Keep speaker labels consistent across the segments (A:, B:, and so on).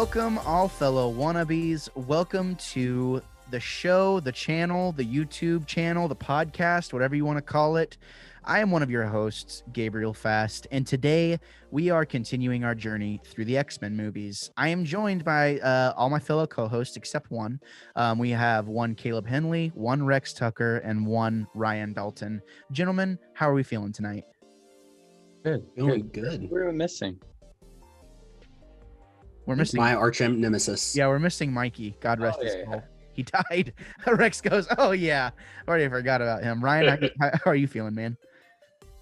A: Welcome, all fellow wannabes. Welcome to the show, the channel, the YouTube channel, the podcast, whatever you want to call it. I am one of your hosts, Gabriel Fast, and today we are continuing our journey through the X-Men movies. I am joined by all my fellow co-hosts except one. We have one Caleb Henley, one Rex Tucker, and one Ryan Dalton. Gentlemen, how are we feeling tonight?
B: Good.
C: Feeling good.
B: What are we missing?
A: We're missing
C: my arch nemesis.
A: Yeah, we're missing Mikey. God rest his soul. He died. Rex goes, oh yeah, already forgot about him. Ryan, how are you feeling, man?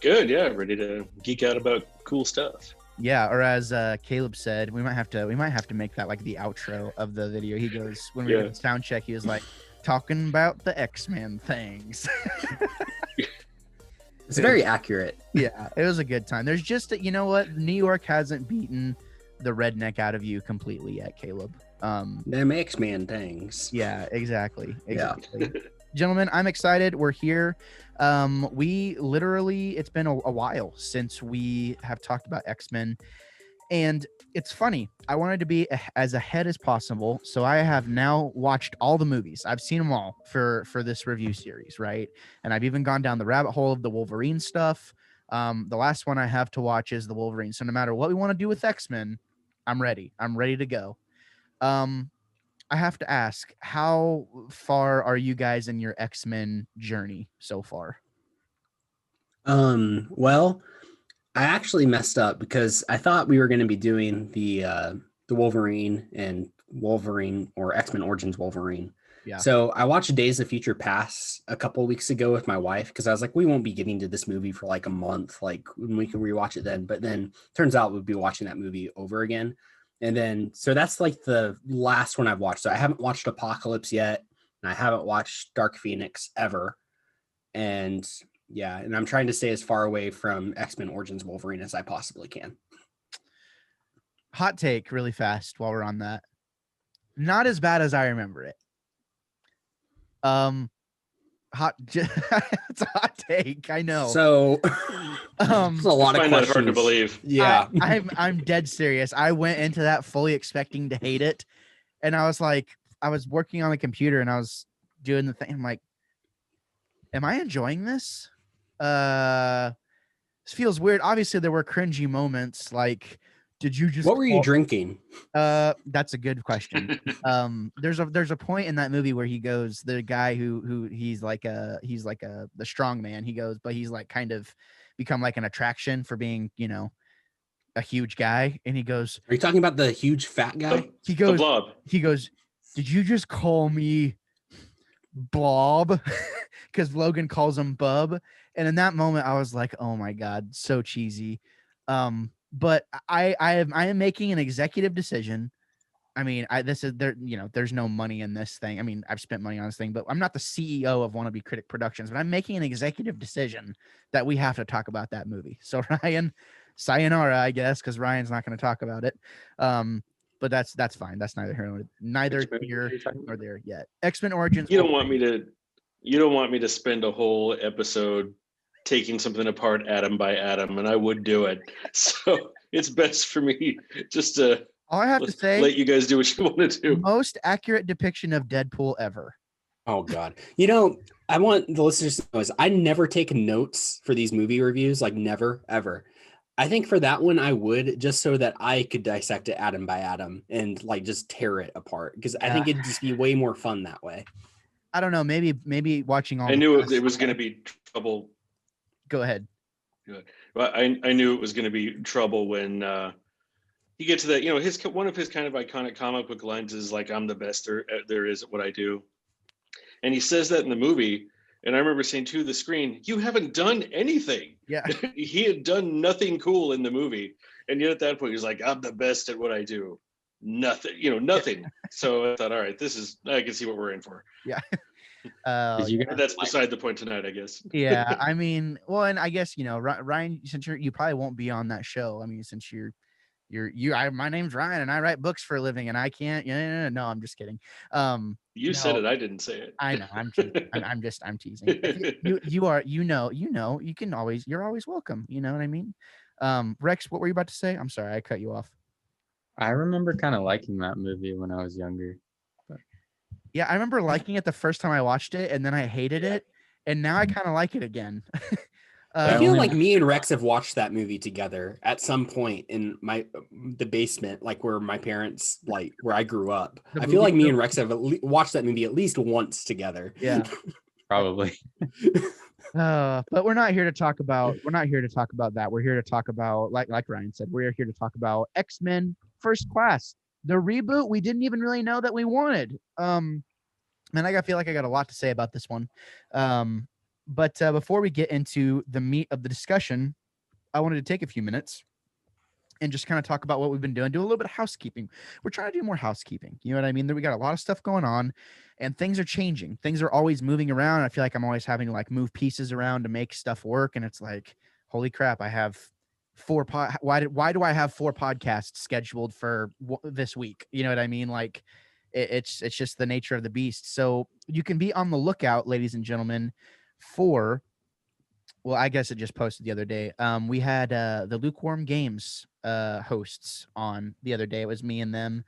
D: Good, yeah, ready to geek out about cool stuff.
A: Yeah, or as Caleb said, we might have to make that like the outro of the video. He goes, when we did the sound check, he was like talking about the X-Men things.
C: It's very accurate.
A: Yeah, it was a good time. There's just you know what? New York hasn't beaten the redneck out of you completely yet, Caleb.
C: Them X-Men things.
A: Yeah, exactly.
C: Yeah.
A: Gentlemen, I'm excited. We're here. We literally, it's been a while since we have talked about X-Men, and it's funny. I wanted to be as ahead as possible, so I have now watched all the movies. I've seen them all for this review series, right? And I've even gone down the rabbit hole of the Wolverine stuff. The last one I have to watch is the Wolverine. So no matter what we want to do with X-Men, I'm ready. I'm ready to go. I have to ask, how far are you guys in your X-Men journey so far?
C: Well, I actually messed up because I thought we were going to be doing the Wolverine and Wolverine or X-Men Origins Wolverine.
A: Yeah.
C: So I watched Days of Future Past a couple of weeks ago with my wife because I was like, we won't be getting to this movie for like a month. Like we can rewatch it then. But then turns out we'll be watching that movie over again. And then, so that's like the last one I've watched. So I haven't watched Apocalypse yet, and I haven't watched Dark Phoenix ever. And yeah, and I'm trying to stay as far away from X-Men Origins Wolverine as I possibly can.
A: Hot take really fast while we're on that. Not as bad as I remember it. It's a hot take, I know.
C: So it's a lot of questions.
D: Hard to believe.
C: Yeah.
A: I'm dead serious. I went into that fully expecting to hate it, and I was like, I was working on the computer and I was doing the thing. I'm like, am I enjoying this? This feels weird. Obviously there were cringy moments, like, did you just
C: what were you drinking?
A: That's a good question. There's a point in that movie where he goes, the guy who he's like the strong man, he goes, but he's like kind of become like an attraction for being, you know, a huge guy. And he goes,
C: are you talking about the huge fat guy?
A: He goes,
D: the Blob.
A: He goes, did you just call me Blob? Because Logan calls him Bub. And in that moment I was like, oh my God, so cheesy. But I am making an executive decision. I mean, there's no money in this thing. I mean, I've spent money on this thing, but I'm not the CEO of Wannabe Critic Productions, but I'm making an executive decision that we have to talk about that movie. So Ryan, sayonara, I guess, because Ryan's not going to talk about it. But that's fine. That's neither here nor there yet. X-Men Origins.
D: You don't want me to spend a whole episode taking something apart atom by atom, and I would do it. So it's best for me just to
A: all I have to say,
D: let you guys do what you want to do.
A: Most accurate depiction of Deadpool ever.
C: Oh God. You know, I want the listeners to know is I never take notes for these movie reviews, like never, ever. I think for that one, I would, just so that I could dissect it atom by atom and like just tear it apart. Because I think it'd just be way more fun that way.
A: I don't know. Maybe watching all.
D: I knew it was going to be trouble.
A: Go ahead.
D: Good. Well, I knew it was going to be trouble when you get to that. You know, one of his kind of iconic comic book lines is like, "I'm the best there is at what I do," and he says that in the movie. And I remember saying to the screen, "You haven't done anything."
A: Yeah,
D: he had done nothing cool in the movie, and yet at that point, he's like, "I'm the best at what I do." Nothing, nothing. So I thought, all right, I can see what we're in for.
A: Yeah.
D: That's beside the point tonight, I guess.
A: Yeah, I mean, well, and I guess Ryan, since you probably won't be on that show. I mean, since my name's Ryan and I write books for a living, and I can't. No, I'm just kidding.
D: You said it. I didn't say it.
A: I know. I'm teasing. I'm teasing. You are. You can always. You're always welcome. You know what I mean? Rex, what were you about to say? I'm sorry, I cut you off.
B: I remember kind of liking that movie when I was younger.
A: Yeah, I remember liking it the first time I watched it, and then I hated it, and now I kind of like it again.
C: I
B: I
C: feel
B: only
C: like me and Rex have watched that movie together at some point in the basement, like where my parents, like where I grew up.
A: The
C: I feel like
A: movie
C: me
A: room.
C: and Rex have watched that movie at least once together.
A: Yeah.
B: probably.
A: But we're not here to talk about that. We're here to talk about, like Ryan said, we're here to talk about X-Men First Class, the reboot we didn't even really know that we wanted. Man, I feel like I got a lot to say about this one. But before we get into the meat of the discussion, I wanted to take a few minutes and just kind of talk about what we've been doing, do a little bit of housekeeping. We're trying to do more housekeeping. You know what I mean? We got a lot of stuff going on and things are changing. Things are always moving around. I feel like I'm always having to like move pieces around to make stuff work. And it's like, holy crap, I have why do I have 4 podcasts scheduled for this week? You know what I mean? Like it's just the nature of the beast. So you can be on the lookout, ladies and gentlemen, for, well, I guess it just posted the other day. We had the Lukewarm Games hosts on the other day. It was me and them,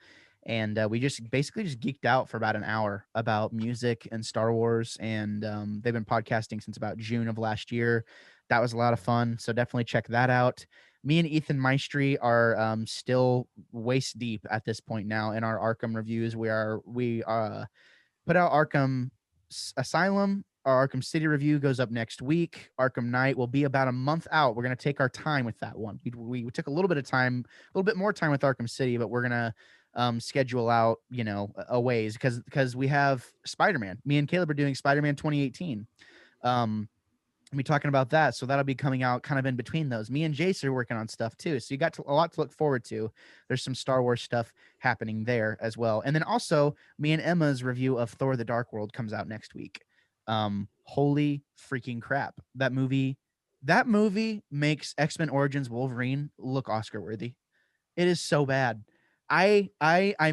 A: and we just basically just geeked out for about an hour about music and Star Wars. And they've been podcasting since about June of last year. That was a lot of fun. So definitely check that out. Me and Ethan Maestri are still waist deep at this point now in our Arkham reviews. We put out Arkham Asylum. Our Arkham City review goes up next week. Arkham Knight will be about a month out. We're going to take our time with that one. We took a little bit of time, a little bit more time with Arkham City, but we're going to schedule out, a ways because we have Spider-Man. Me and Caleb are doing Spider-Man 2018. We'll be talking about that. So that'll be coming out kind of in between those. Me and Jace are working on stuff too. So you got a lot to look forward to. There's some Star Wars stuff happening there as well. And then also me and Emma's review of Thor: The Dark World comes out next week. Holy freaking crap. That movie makes X-Men Origins Wolverine look Oscar worthy. It is so bad. I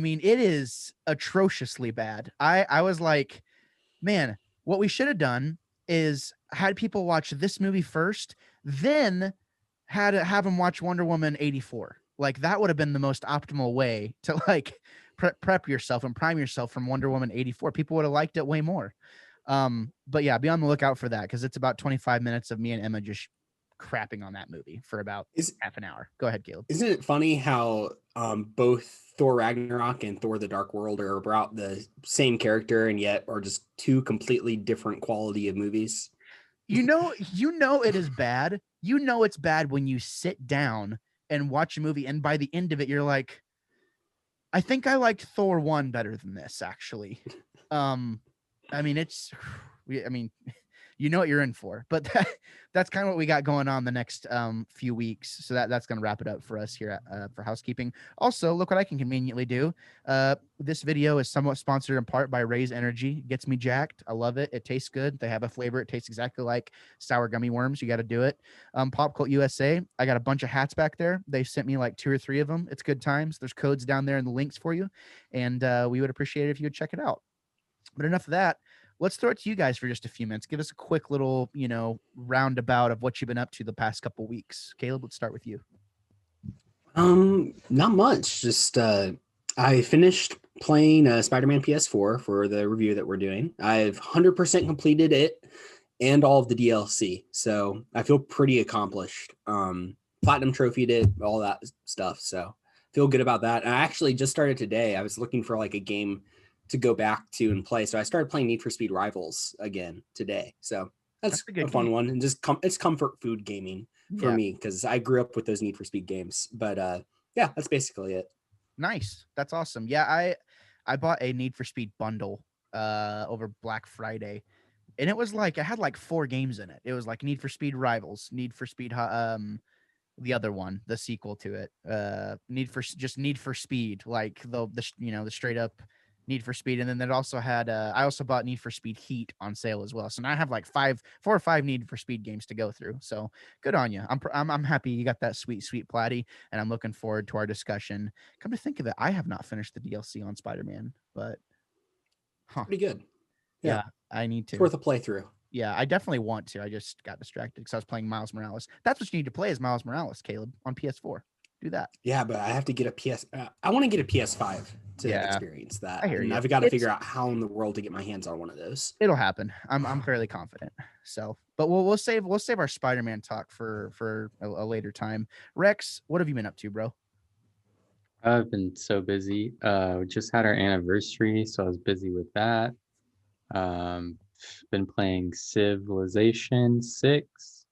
A: mean, it is atrociously bad. I was like, man, what we should have done is had people watch this movie first, then had to have them watch Wonder Woman 84. Like that would have been the most optimal way to like prep yourself and prime yourself from Wonder Woman 84. People would have liked it way more. But yeah, be on the lookout for that because it's about 25 minutes of me and Emma just crapping on that movie for about half an hour. Go ahead, Caleb.
C: Isn't it funny how both Thor Ragnarok and Thor: The Dark World are about the same character and yet are just two completely different quality of movies?
A: You know it is bad. You know it's bad when you sit down and watch a movie and by the end of it you're like, I think I liked Thor 1 better than this actually. I mean you know what you're in for, but that's kind of what we got going on the next few weeks. So that's going to wrap it up for us here for housekeeping. Also, look what I can conveniently do. This video is somewhat sponsored in part by Raise Energy. It gets me jacked. I love it. It tastes good. They have a flavor. It tastes exactly like sour gummy worms. You got to do it. Pop Cult USA. I got a bunch of hats back there. They sent me like 2 or 3 of them. It's good times. There's codes down there and the links for you. And we would appreciate it if you would check it out. But enough of that. Let's throw it to you guys for just a few minutes. Give us a quick little, roundabout of what you've been up to the past couple weeks. Caleb, let's start with you.
C: Not much. Just I finished playing Spider-Man PS4 for the review that we're doing. I've 100% completed it and all of the DLC, so I feel pretty accomplished. Platinum trophied it, all that stuff. So feel good about that. And I actually just started today. I was looking for like a game to go back to and play. So I started playing Need for Speed Rivals again today. So that's a fun game. One. And just it's comfort food gaming for me because I grew up with those Need for Speed games. But yeah, that's basically it.
A: Nice. That's awesome. Yeah, I bought a Need for Speed bundle over Black Friday. And it was like I had like 4 games in it. It was like Need for Speed Rivals, Need for Speed the other one, the sequel to it. Need for Speed, like the straight up Need for Speed, and then it also had I also bought Need for Speed Heat on sale as well. So now I have like 4 or 5 Need for Speed games to go through. So good on you. I'm happy you got that sweet platy, and I'm looking forward to our discussion. Come to think of it, I have not finished the DLC on Spider-Man, but
C: pretty good.
A: Yeah, I need to.
C: It's worth a playthrough.
A: Yeah, I definitely want to. I just got distracted because I was playing Miles Morales. That's what you need to play is Miles Morales, Caleb, on PS4. Do that.
C: Yeah, but I have to get a PS. I want to get a PS5 to
A: Yeah,
C: experience that,
A: I hear
C: and
A: you.
C: I've got to
A: It's-
C: figure out how in the world to get my hands on one of those.
A: It'll happen. I'm fairly confident. So, but we'll save our Spider-Man talk for a later time. Rex, what have you been up to, bro?
B: I've been so busy. We just had our anniversary, so I was busy with that. Been playing Civilization 6.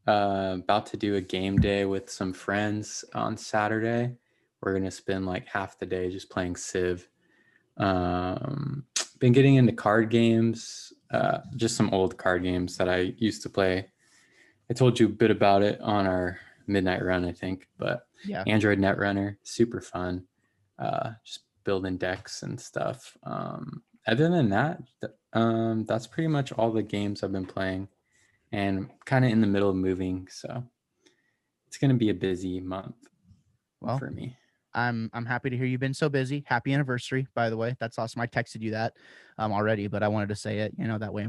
B: About to do a game day with some friends on Saturday. We're gonna spend like half the day just playing Civ. Been getting into card games, just some old card games that I used to play. I told you a bit about it on our midnight run, I think, but
A: Yeah.
B: Android Netrunner, super fun. Just building decks and stuff. Other than that, that's pretty much all the games I've been playing, and kind of in the middle of moving, so it's gonna be a busy month for me.
A: I'm happy to hear you've been so busy. Happy anniversary, by the way. That's awesome. I texted you that already, but I wanted to say it, that way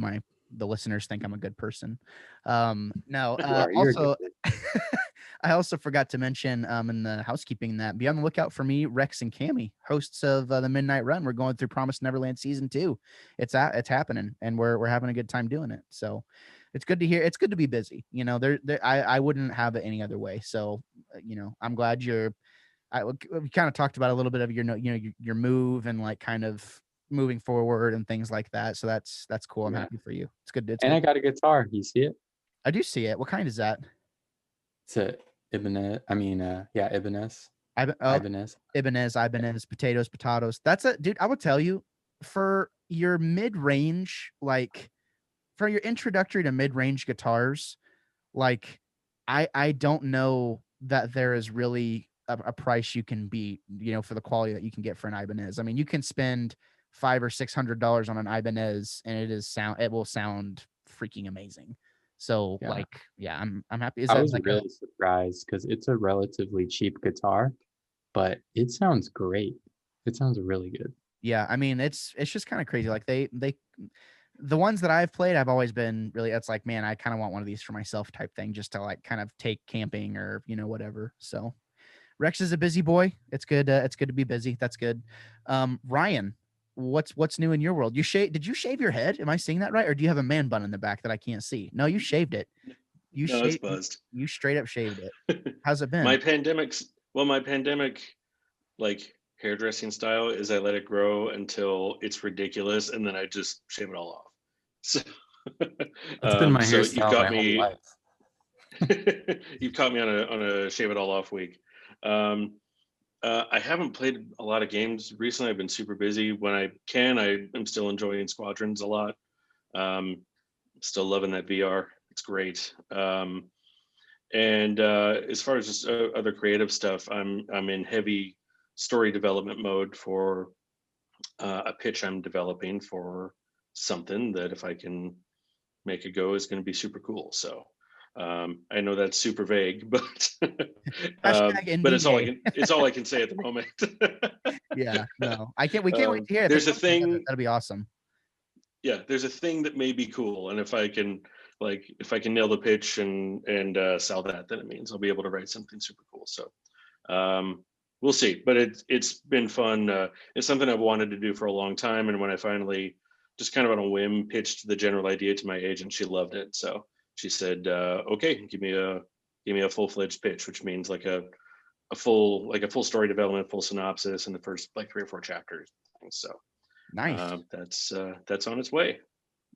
A: the listeners think I'm a good person. No, also I also forgot to mention in the housekeeping that be on the lookout for me, Rex and Cammy, hosts of the Midnight Run. We're going through Promised Neverland season 2. It's happening, and we're having a good time doing it. So it's good to hear. It's good to be busy. I wouldn't have it any other way. So I'm glad we kind of talked about a little bit of your move and like kind of moving forward and things like that. So that's cool. I'm happy for you. It's good.
B: And I got a guitar. You see it?
A: I do see it. What kind is that?
B: It's a Ibanez. Ibanez.
A: Ibanez, potatoes. That's a dude. I would tell you, for your mid-range, like for your introductory to mid-range guitars, like I don't know that there is really a price you can beat, for the quality that you can get for an Ibanez. I mean, you can spend $500 or $600 on an Ibanez, and it will sound freaking amazing. So I'm happy.
B: I was really surprised because it's a relatively cheap guitar, but it sounds great. It sounds really good.
A: Yeah, I mean, it's just kind of crazy. Like the ones that I've played, I've always been really, it's like, man, I kind of want one of these for myself type thing, just to like kind of take camping or, whatever. So Rex is a busy boy. It's good. It's good to be busy. That's good. Ryan, what's new in your world? Did you shave your head? Am I seeing that right? Or do you have a man bun in the back that I can't see? No, you shaved it.
D: No, it's buzzed.
A: You straight up shaved it. How's it been?
D: My pandemic like hairdressing style is I let it grow until it's ridiculous, and then I just shave it all off. So
B: that's been my hairstyle
D: you've got
B: my
D: me.
B: whole life.
D: You've caught me on a shave it all off week. I haven't played a lot of games recently. I've been super busy. When I can, I'm still enjoying Squadrons a lot. Still loving that VR. It's great. And as far as just other creative stuff, I'm in heavy story development mode for a pitch I'm developing for something that, if I can make it go, is going to be super cool. So I know that's super vague, but but it's all I can say at the moment.
A: Yeah, no, we can't wait to hear it.
D: There's a thing
A: that'll be awesome.
D: Yeah, there's a thing that may be cool, and if I can nail the pitch and sell that, then it means I'll be able to write something super cool. So we'll see. But it's been fun. It's something I've wanted to do for a long time, and when I finally, just kind of on a whim, pitched the general idea to my agent, she loved it. So she said, "Okay, give me a full-fledged pitch," which means like a full story development, full synopsis, and the first like 3 or 4 chapters. So
A: nice.
D: That's on its way.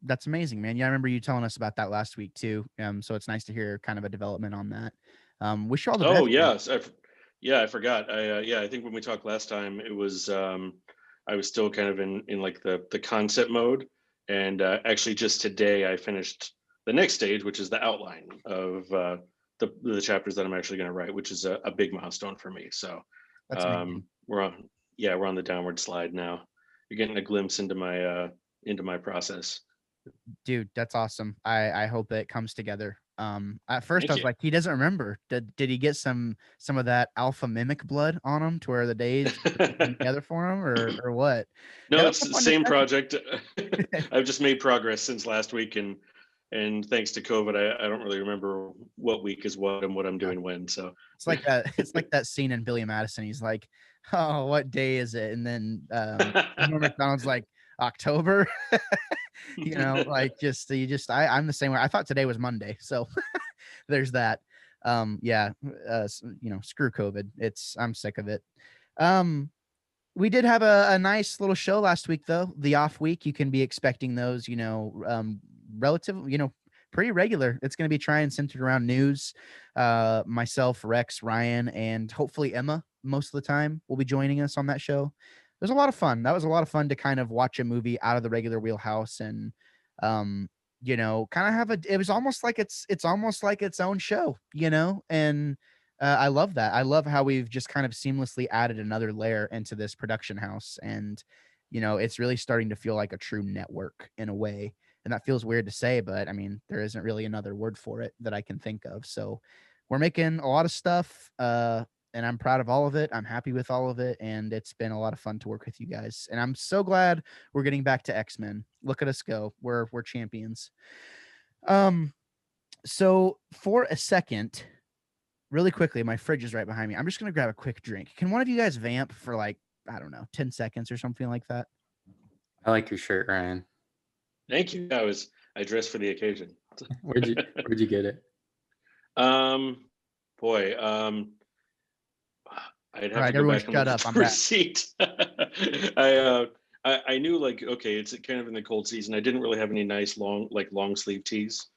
A: That's amazing, man. Yeah, I remember you telling us about that last week too. So it's nice to hear kind of a development on that. Wish you all the best.
D: Oh yes, I forgot. I think when we talked last time, it was I was still kind of in like the concept mode, and actually just today I finished the next stage, which is the outline of the chapters that I'm actually going to write, which is a big milestone for me. So we're on the downward slide now. You're getting a glimpse into my process.
A: Dude, that's awesome. I hope it comes together. At first
D: Thank
A: I was
D: you.
A: like, he doesn't remember. Did he get some of that alpha mimic blood on him to where the days come together for him, or what?
D: No,
A: Yeah,
D: it's the same project. I've just made progress since last week, and and thanks to COVID, I don't really remember what week is what and what I'm doing when. So
A: It's like that. It's like that scene in Billy Madison. He's like, "Oh, what day is it?" And then Norm Macdonald's like, "October." You know, like I'm the same way. I thought today was Monday, so there's that. Yeah, you know, screw COVID. I'm sick of it. We did have a nice little show last week, though. The off week, you can be expecting those, you know, relative, you know, pretty regular. It's going to be trying centered around news. Myself, Rex, Ryan, and hopefully Emma most of the time will be joining us on that show. It was a lot of fun. That was a lot of fun to kind of watch a movie out of the regular wheelhouse and, you know, kind of it was almost like it's almost like its own show, you know, and I love that. I love how we've just kind of seamlessly added another layer into this production house. And, you know, it's really starting to feel like a true network in a way. And that feels weird to say, but I mean, there isn't really another word for it that I can think of. So we're making a lot of stuff, and I'm proud of all of it. I'm happy with all of it. And it's been a lot of fun to work with you guys. And I'm so glad we're getting back to X-Men. Look at us go. We're champions. So for a second, really quickly, my fridge is right behind me. I'm just going to grab a quick drink. Can one of you guys vamp for like, I don't know, 10 seconds or something like that?
B: I like your shirt, Ryan.
D: Thank you. I dressed for the occasion.
B: Where'd you get it?
D: Boy, I'd have
A: All right,
D: to go
A: everyone
D: back and
A: shut
D: look
A: up.
D: at
A: I'm
D: the
A: back.
D: receipt. I knew, like, okay, it's kind of in the cold season. I didn't really have any nice long sleeve tees,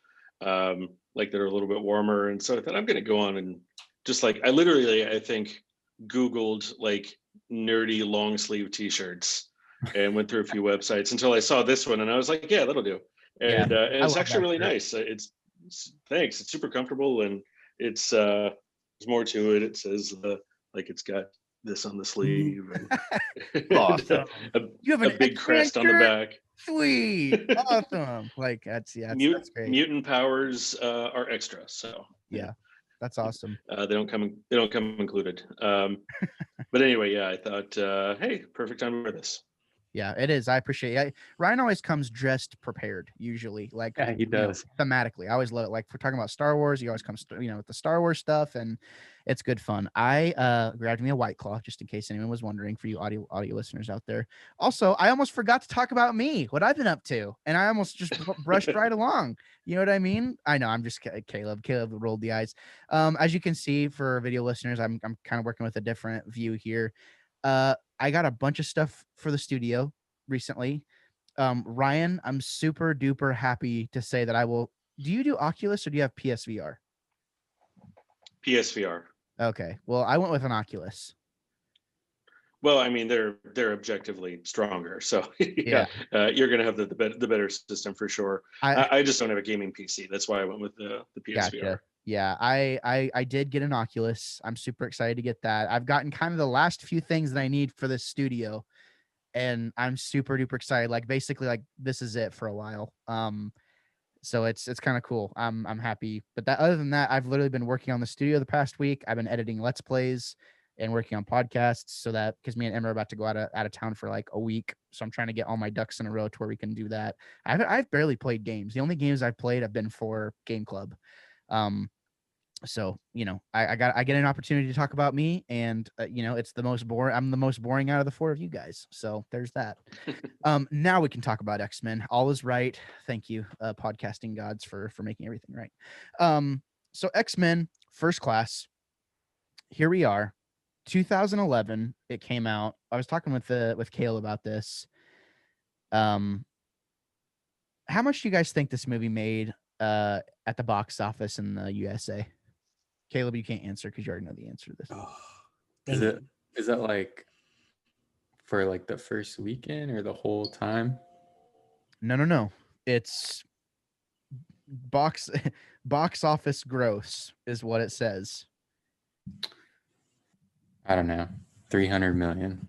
D: like that are a little bit warmer, and so I thought I'm gonna go on and just like I think Googled like nerdy long sleeve t-shirts and went through a few websites until I saw this one, and I was like, yeah, that'll do.
A: Yeah,
D: And
A: I
D: it's
A: love
D: actually
A: that
D: really
A: shirt.
D: nice. Thanks. It's super comfortable, and it's there's more to it. It says like it's got this on the sleeve and
A: Awesome. You have
D: a
A: an
D: big
A: X-Men
D: crest on the
A: shirt?
D: back.
A: Sweet. Awesome. Like that's that's great.
D: Mutant powers are extra, so
A: Yeah, that's awesome.
D: they don't come included. But anyway, yeah, I thought, hey, perfect time to wear this.
A: Yeah, it is. I appreciate it. Ryan always comes dressed prepared, usually, like,
B: Yeah, he
A: you know,
B: does.
A: thematically. I always love it. Like, if we're talking about Star Wars, he always comes, you know, with the Star Wars stuff, and it's good fun. I grabbed me a White Claw, just in case anyone was wondering, for you audio listeners out there. Also, I almost forgot to talk about me, what I've been up to, and I almost just brushed right along. You know what I mean? I know, I'm just Caleb. Caleb rolled the eyes. As you can see, for video listeners, I'm kind of working with a different view here. I got a bunch of stuff for the studio recently. Ryan, I'm super duper happy to say that I will. Do you do Oculus or do you have PSVR?
D: PSVR.
A: Okay. Well, I went with an Oculus.
D: Well, I mean, they're objectively stronger, so
A: Yeah.
D: You're gonna have the better system for sure. I just don't have a gaming PC. That's why I went with the PSVR.
A: Gotcha. Yeah, I did get an Oculus. I'm super excited to get that. I've gotten kind of the last few things that I need for this studio, and I'm super duper excited. Like, basically, like, this is it for a while. So it's kind of cool. I'm happy. But that, other than that, I've literally been working on the studio the past week. I've been editing Let's Plays and working on podcasts, so that, because me and Emma are about to go out of town for like a week, so I'm trying to get all my ducks in a row to where we can do that. I've barely played games. The only games I've played have been for Game Club. So, you know, I get an opportunity to talk about me, and you know, it's the most boring. I'm the most boring out of the four of you guys. So there's that. Now we can talk about X-Men. All is right. Thank you, podcasting gods, for making everything right. So X-Men First Class. Here we are, 2011. It came out. I was talking with Kale about this. How much do you guys think this movie made at the box office in the USA? Caleb, you can't answer because you already know the answer to this.
C: Oh,
B: Is that like for like the first weekend or the whole time?
A: No. It's box office gross is what it says.
B: I don't know. 300 million.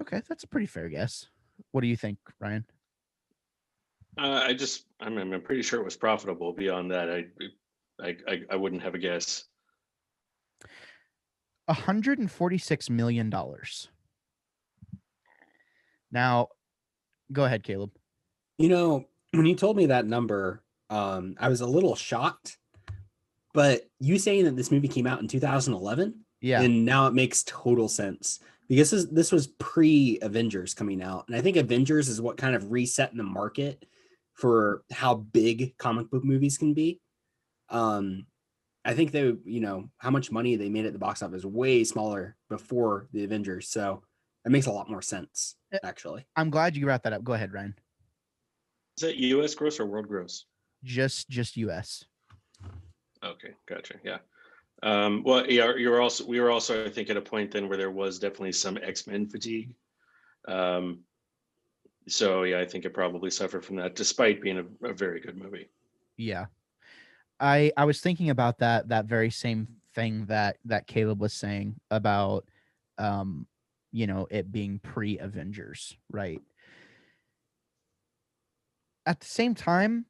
A: Okay, that's a pretty fair guess. What do you think, Ryan?
D: I'm pretty sure it was profitable. Beyond that, I wouldn't have a guess.
A: $146 million. Now, go ahead, Caleb.
C: You know, when you told me that number, I was a little shocked, but you saying that this movie came out in 2011,
A: Yeah.
C: and now it makes total sense because this was pre-Avengers coming out, and I think Avengers is what kind of reset the market for how big comic book movies can be. I think they, how much money they made at the box office way smaller before the Avengers, so it makes a lot more sense actually.
A: I'm glad you brought that up. Go ahead, Ryan.
D: Is that U.S. gross or world gross?
A: Just US.
D: Okay, gotcha. Yeah. Well, yeah, we were also, I think, at a point then where there was definitely some X-Men fatigue. So yeah, I think it probably suffered from that, despite being a very good movie.
A: Yeah. I was thinking about that very same thing that Caleb was saying about it being pre-Avengers, right? At the same time,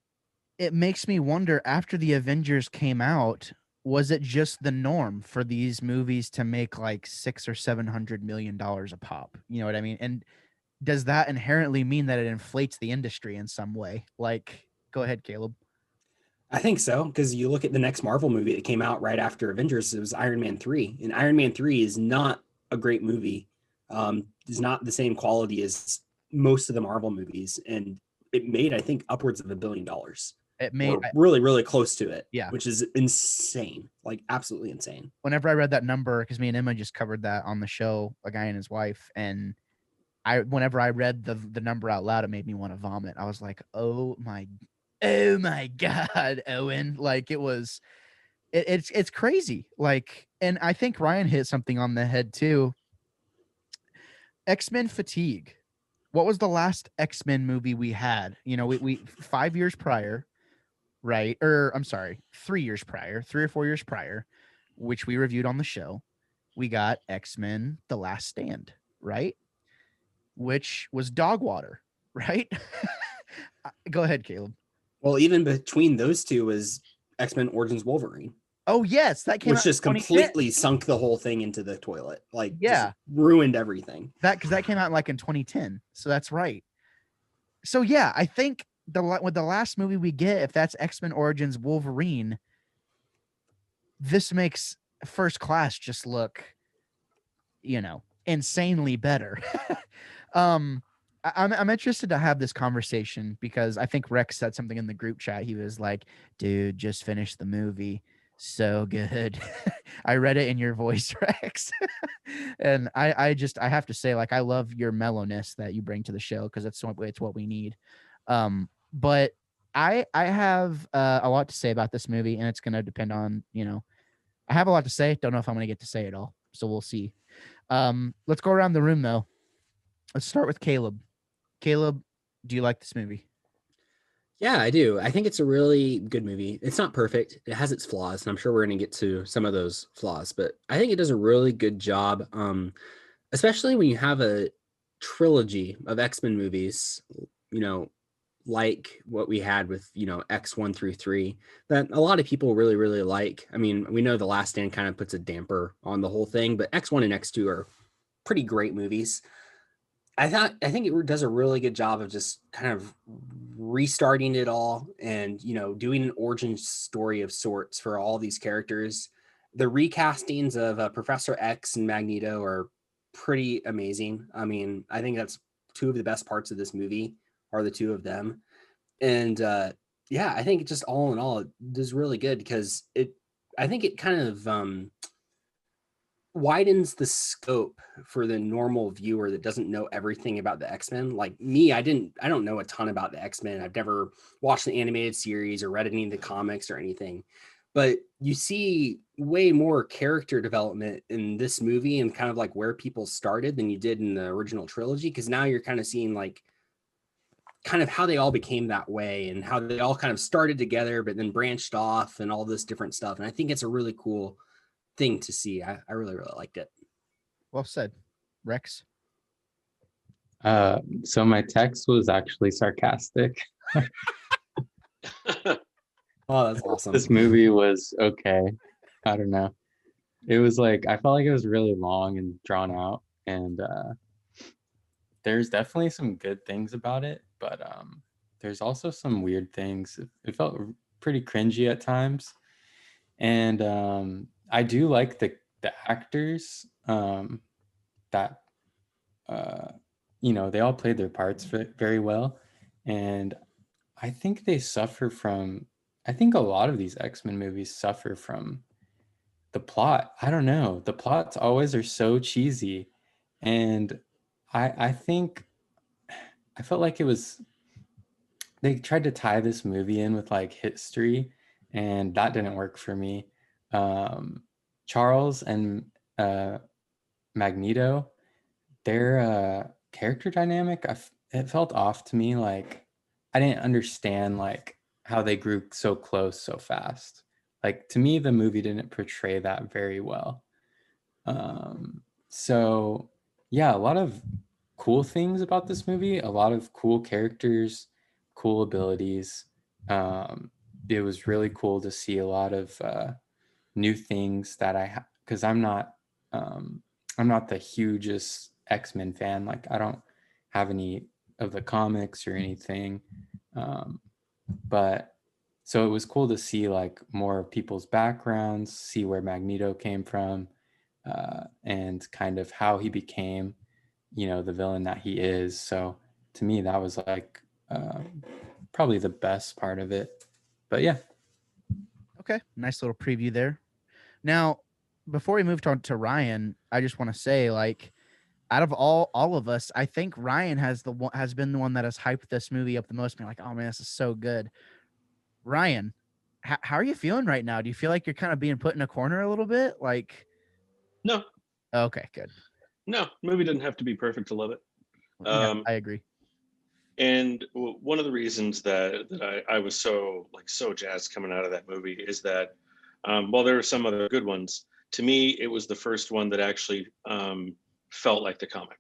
A: it makes me wonder, after the Avengers came out, was it just the norm for these movies to make like $600 or $700 million a pop? You know what I mean? And does that inherently mean that it inflates the industry in some way? Like, go ahead, Caleb.
C: I think so, because you look at the next Marvel movie that came out right after Avengers, it was Iron Man 3. And Iron Man 3 is not a great movie. It's not the same quality as most of the Marvel movies. And it made, I think, upwards of $1 billion.
A: It made
C: really, really close to it.
A: Yeah.
C: Which is insane. Like absolutely insane.
A: Whenever I read that number, because me and Emma just covered that on the show, A Guy and His Wife, and whenever I read the number out loud, it made me want to vomit. I was like, oh my God, Owen. Like it's crazy. Like, and I think Ryan hit something on the head too. X-Men fatigue. What was the last X-Men movie we had? We 5 years prior, right? Or I'm sorry, 3 years prior, 3 or 4 years prior, which we reviewed on the show. We got X-Men The Last Stand, right? Which was dog water, right? Go ahead, Caleb.
C: Well, even between those two was X-Men Origins Wolverine.
A: Oh yes, that came out,
C: which just completely sunk the whole thing into the toilet. Like,
A: yeah,
C: ruined everything.
A: Because that came out like in 2010. So that's right. So yeah, I think with the last movie we get, if that's X-Men Origins Wolverine, this makes First Class just look, insanely better. I'm interested to have this conversation because I think Rex said something in the group chat. He was like, dude, just finish the movie. So good. I read it in your voice, Rex. And I have to say, like, I love your mellowness that you bring to the show, because it's what we need. But I have a lot to say about this movie, and it's going to depend on, I have a lot to say. Don't know if I'm going to get to say it all. So we'll see. Let's go around the room though. Let's start with Caleb. Caleb, do you like this movie?
C: Yeah, I do. I think it's a really good movie. It's not perfect. It has its flaws, and I'm sure we're going to get to some of those flaws, but I think it does a really good job, especially when you have a trilogy of X-Men movies, like what we had with, X1 through 3, that a lot of people really, really like. I mean, we know The Last Stand kind of puts a damper on the whole thing, but X1 and X2 are pretty great movies. I think it does a really good job of just kind of restarting it all and, doing an origin story of sorts for all these characters. The recastings of Professor X and Magneto are pretty amazing. I mean, I think that's two of the best parts of this movie are the two of them. And yeah, I think it just all in all, it does really good because I think it kind of widens the scope for the normal viewer that doesn't know everything about the X-Men. Like me, I don't know a ton about the X-Men. I've never watched the animated series or read any of the comics or anything, but you see way more character development in this movie and kind of like where people started than you did in the original trilogy. Cause now you're kind of seeing like kind of how they all became that way and how they all kind of started together, but then branched off and all this different stuff. And I think it's a really cool thing to see. I really, really liked it. Well
A: said. Rex?
B: So my text was actually sarcastic.
C: Oh, that's awesome.
B: This movie was okay. I don't know. It was like, I felt like it was really long and drawn out, and there's definitely some good things about it, but there's also some weird things. It felt pretty cringy at times, and I do like the actors that they all played their parts very well, and I think they suffer from. I think a lot of these X-Men movies suffer from the plot. I don't know. The plots always are so cheesy, and I think I felt like they tried to tie this movie in with like history, and that didn't work for me. Charles and Magneto, their character dynamic, it felt off to me. Like I didn't understand like how they grew so close so fast. Like to me, the movie didn't portray that very well. So yeah, a lot of cool things about this movie, a lot of cool characters, cool abilities. It was really cool to see a lot of new things that because I'm not the hugest X-Men fan. Like I don't have any of the comics or anything. But so it was cool to see like more people's backgrounds, see where Magneto came from, and kind of how he became, the villain that he is. So to me, that was like probably the best part of it. But yeah.
A: Okay, nice little preview there. Now, before we move on to Ryan, I just want to say, like, out of all of us, I think Ryan has been the one that has hyped this movie up the most. Being like, oh man, this is so good. Ryan, how are you feeling right now? Do you feel like you're kind of being put in a corner a little bit? Like,
D: No,
A: okay, good.
D: no, movie doesn't have to be perfect to love it.
A: Yeah, I agree.
D: And one of the reasons that I was so jazzed coming out of that movie is that while there were some other good ones, to me it was the first one that actually felt like the comic.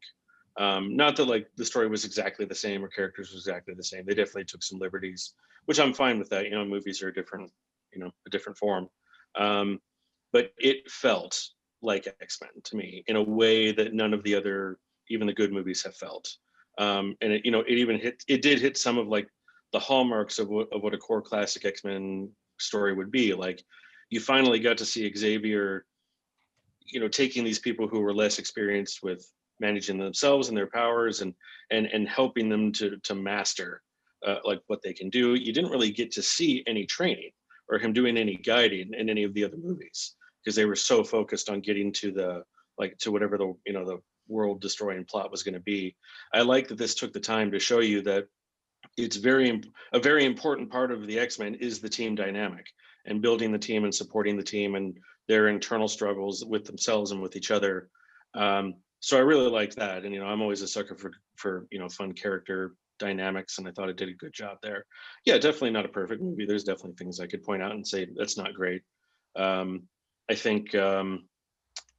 D: Not that like the story was exactly the same or characters was exactly the same. They definitely took some liberties, which I'm fine with that. Movies are a different form. But it felt like X-Men to me in a way that none of the other, even the good movies, have felt. And it did hit some of like the hallmarks of what a core classic X-Men story would be. Like you finally got to see Xavier, taking these people who were less experienced with managing themselves and their powers and helping them to master like what they can do. You didn't really get to see any training or him doing any guiding in any of the other movies because they were so focused on getting to whatever the world destroying plot was going to be. I like that this took the time to show you that it's a very important part of the X-Men is the team dynamic and building the team and supporting the team and their internal struggles with themselves and with each other. So I really liked that. And, I'm always a sucker for fun character dynamics. And I thought it did a good job there. Yeah, definitely not a perfect movie. There's definitely things I could point out and say, that's not great. I think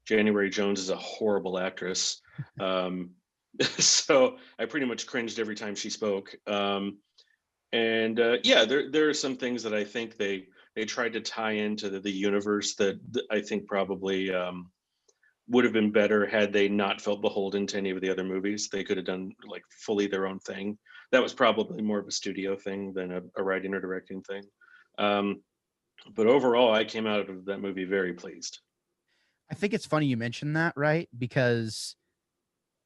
D: January Jones is a horrible actress. So I pretty much cringed every time she spoke. Yeah, there are some things that I think they tried to tie into the universe that I think probably would have been better had they not felt beholden to any of the other movies. They could have done like fully their own thing. That was probably more of a studio thing than a writing or directing thing. But overall, I came out of that movie very pleased.
A: I think it's funny you mentioned that, right? Because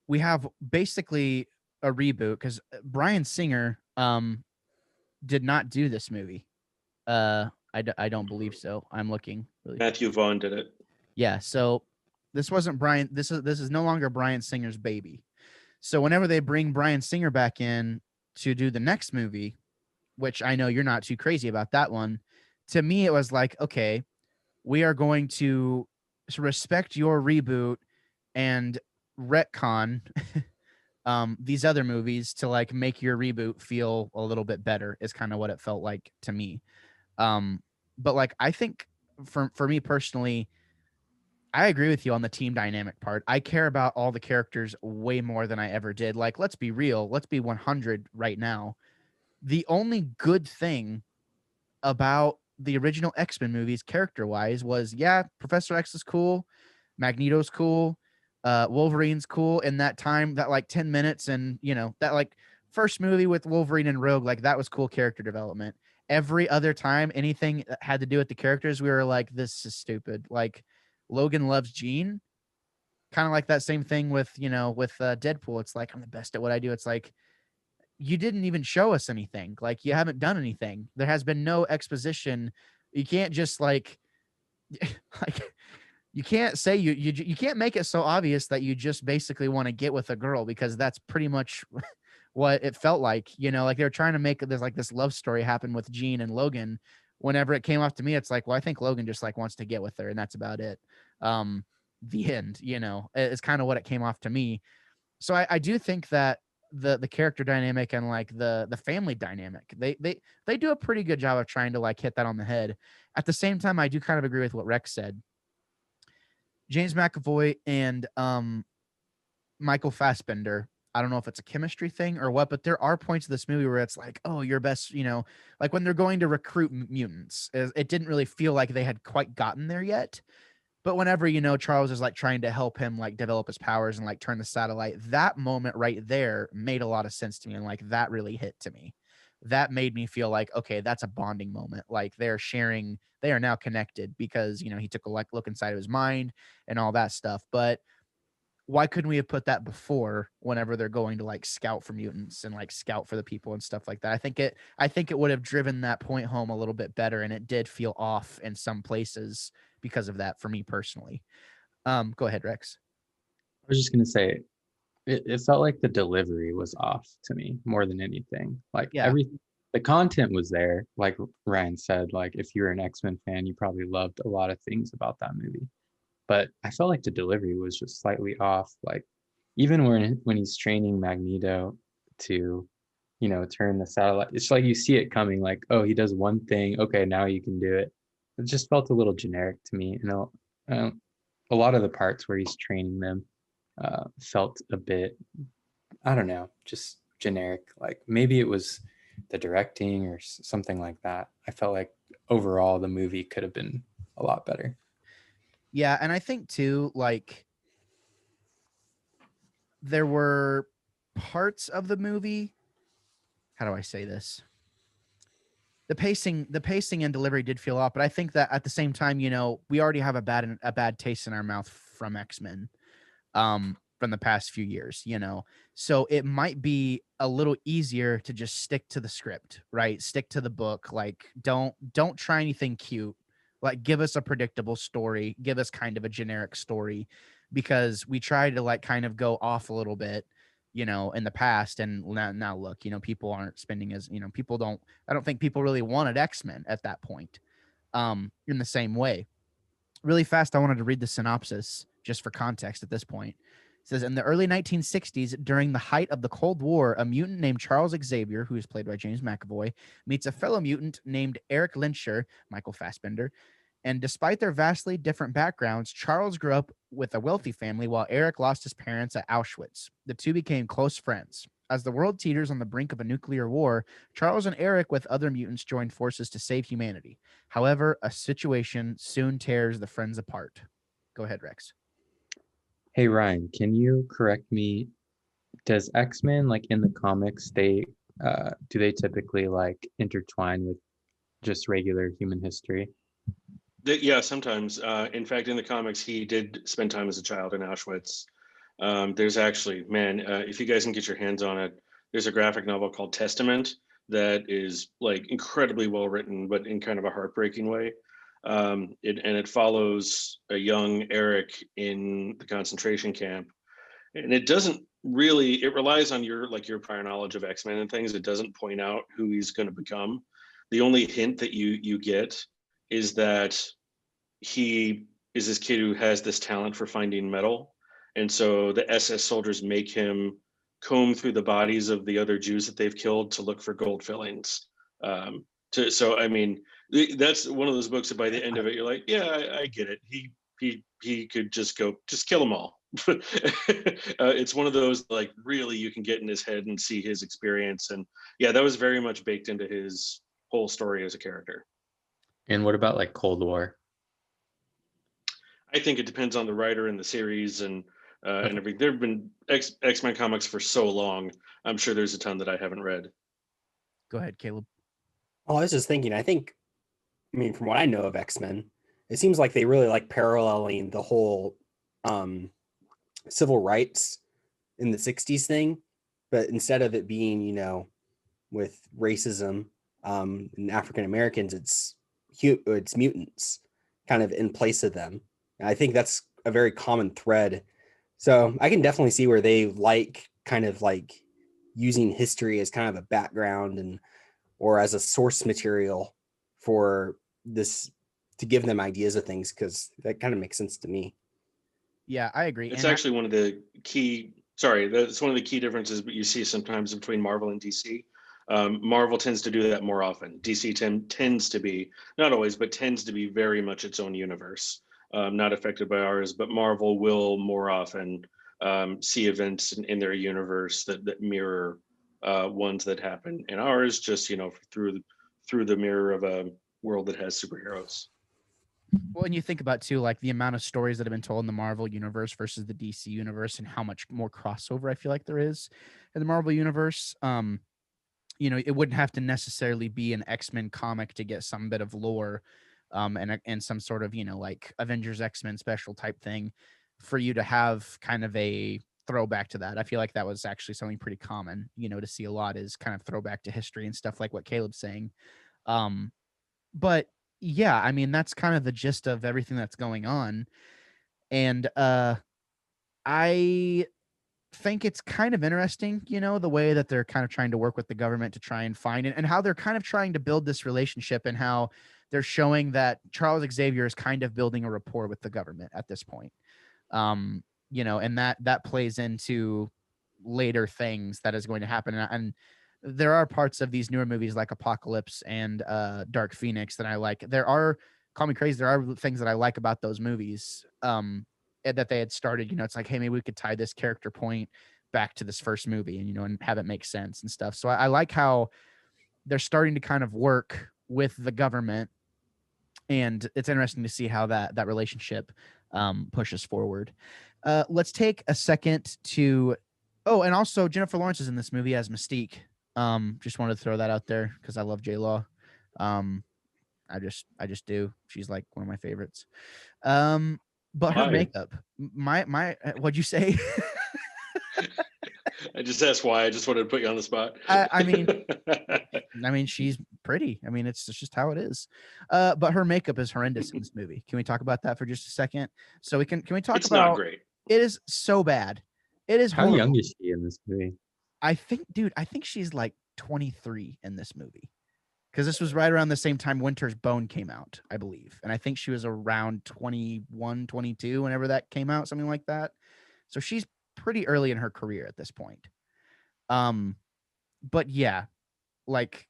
A: we have basically a reboot because Bryan Singer did not do this movie. I don't believe so. I'm looking. Really.
D: Matthew Vaughn did it.
A: Yeah, so this wasn't Bryan. This is no longer Bryan Singer's baby. So whenever they bring Bryan Singer back in to do the next movie, which I know you're not too crazy about that one, to me it was like, okay, we are going to respect your reboot and retcon these other movies to like make your reboot feel a little bit better is kind of what it felt like to me. But like I think for me personally, I agree with you on the team dynamic part. I care about all the characters way more than I ever did. Like, let's be real. Let's be 100 right now. The only good thing about the original X-Men movies, character-wise, was Professor X is cool, Magneto's cool, Wolverine's cool. In that time, that like 10 minutes, and that like first movie with Wolverine and Rogue, like that was cool character development. Every other time, anything that had to do with the characters, we were like, this is stupid. Like Logan loves Jean, kind of like that same thing with, with Deadpool. It's like, I'm the best at what I do. It's like, you didn't even show us anything. Like you haven't done anything. There has been no exposition. You can't just like, like you can't say you can't make it so obvious that you just basically want to get with a girl, because that's pretty much what it felt like. Like they were trying to make there's like this love story happen with Jean and Logan. Whenever it came off to me, it's like, well, I think Logan just like wants to get with her, and that's about it. The end, it's kind of what it came off to me. So I do think that the character dynamic and like the family dynamic, they do a pretty good job of trying to like hit that on the head. At the same time, I do kind of agree with what Rex said. James McAvoy and Michael Fassbender, I don't know if it's a chemistry thing or what, but there are points of this movie where it's like, oh, you're best, like when they're going to recruit mutants, it didn't really feel like they had quite gotten there yet. But whenever, Charles is like trying to help him like develop his powers and like turn the satellite, that moment right there made a lot of sense to me. And like that really hit to me. That made me feel like, okay, that's a bonding moment. Like they are now connected because, he took a look inside of his mind and all that stuff. But why couldn't we have put that before, whenever they're going to like scout for mutants and like scout for the people and stuff like that? I think it would have driven that point home a little bit better. And it did feel off in some places because of that for me personally. Go ahead, Rex.
B: I was just gonna say, it felt like the delivery was off to me more than anything. Like
A: Yeah.
B: the content was there, like Ryan said. Like if you're an X-Men fan, you probably loved a lot of things about that movie. But I felt like the delivery was just slightly off. Like even when he's training Magneto to, turn the satellite, it's like you see it coming. Like, oh, he does one thing. Okay, now you can do it. It just felt a little generic to me. A lot of the parts where he's training them felt a bit, I don't know, just generic. Like maybe it was the directing or something like that. I felt like overall the movie could have been a lot better.
A: Yeah, and I think too, like there were parts of the movie. How do I say this? The pacing and delivery did feel off, but I think that at the same time, we already have a bad taste in our mouth from X-Men, from the past few years, so it might be a little easier to just stick to the script, right? Stick to the book. Like don't try anything cute. Like give us a predictable story, give us kind of a generic story, because we tried to like kind of go off a little bit, in the past. And now look, people aren't spending as, I don't think people really wanted X-Men at that point, in the same way. Really fast, I wanted to read the synopsis just for context at this point. It says, in the early 1960s, during the height of the Cold War, a mutant named Charles Xavier, who is played by James McAvoy, meets a fellow mutant named Eric Lyncher, Michael Fassbender. And despite their vastly different backgrounds, Charles grew up with a wealthy family while Eric lost his parents at Auschwitz. The two became close friends. As the world teeters on the brink of a nuclear war, Charles and Eric with other mutants joined forces to save humanity. However, a situation soon tears the friends apart. Go ahead, Rex.
B: Hey Ryan, can you correct me? Does X-Men, like in the comics, do they typically like intertwine with just regular human history?
D: Yeah, sometimes. In fact, in the comics, he did spend time as a child in Auschwitz. There's actually, man, if you guys can get your hands on it, there's a graphic novel called Testament that is like incredibly well written, but in kind of a heartbreaking way. It follows a young Eric in the concentration camp, and it doesn't really. It relies on your prior knowledge of X-Men and things. It doesn't point out who he's going to become. The only hint that you get is that he is this kid who has this talent for finding metal. And so the SS soldiers make him comb through the bodies of the other Jews that they've killed to look for gold fillings. So I mean, that's one of those books that by the end of it, you're like, yeah, I get it. He could just kill them all. It's one of those like really you can get in his head and see his experience. And yeah, that was very much baked into his whole story as a character.
B: And what about like Cold War?
D: I think it depends on the writer and the series, and and everything. There have been X-Men comics for so long. I'm sure there's a ton that I haven't read.
A: Go ahead, Caleb.
C: Oh, I was just thinking, I mean, from what I know of X-Men, it seems like they really like paralleling the whole civil rights in the 60s thing, but instead of it being, with racism in African Americans, it's mutants kind of in place of them. And I think that's a very common thread. So I can definitely see where they kind of using history as kind of a background or as a source material for this to give them ideas of things, because that kind of makes sense to me.
A: Yeah, I agree.
D: It's actually one of the key. Sorry, that's one of the key differences that you see sometimes between Marvel and DC. Marvel tends to do that more often. DC tends to be, not always, but tends to be very much its own universe, not affected by ours. But Marvel will more often see events in their universe that mirror ones that happen in ours, just through the mirror of a world that has superheroes.
A: Well, and you think about too, like the amount of stories that have been told in the Marvel universe versus the DC universe, and how much more crossover I feel like there is in the Marvel universe. It wouldn't have to necessarily be an X-Men comic to get some bit of lore, and some sort of like Avengers X-Men special type thing for you to have kind of a throwback to that. I feel like that was actually something pretty common, to see a lot, is kind of throwback to history and stuff like what Caleb's saying. But yeah, I mean, that's kind of the gist of everything that's going on. And I think it's kind of interesting, the way that they're kind of trying to work with the government to try and find it, and how they're kind of trying to build this relationship, and how they're showing that Charles Xavier is kind of building a rapport with the government at this point. And that plays into later things that is going to happen. And there are parts of these newer movies like Apocalypse and Dark Phoenix that I like. Call me crazy, there are things that I like about those movies that they had started. It's like, hey, maybe we could tie this character point back to this first movie, and have it make sense and stuff. So I like how they're starting to kind of work with the government, and it's interesting to see how that relationship pushes forward. Let's take a second to and also Jennifer Lawrence is in this movie as Mystique. Just wanted to throw that out there because I love J-Law. I just do. She's like one of my favorites. But her makeup, what'd you say?
D: I just asked why. I just wanted to put you on the spot.
A: I mean, she's pretty. I mean, it's just how it is. But her makeup is horrendous in this movie. Can we talk about that for just a second? So can we talk
D: it's
A: about?
D: Not great.
A: It is so bad. It is.
B: How
A: horrible.
B: young is she in this movie?
A: I think she's like 23 in this movie, because this was right around the same time Winter's Bone came out, I believe. And I think she was around 21, 22 whenever that came out, something like that. So she's pretty early in her career at this point. But yeah, like,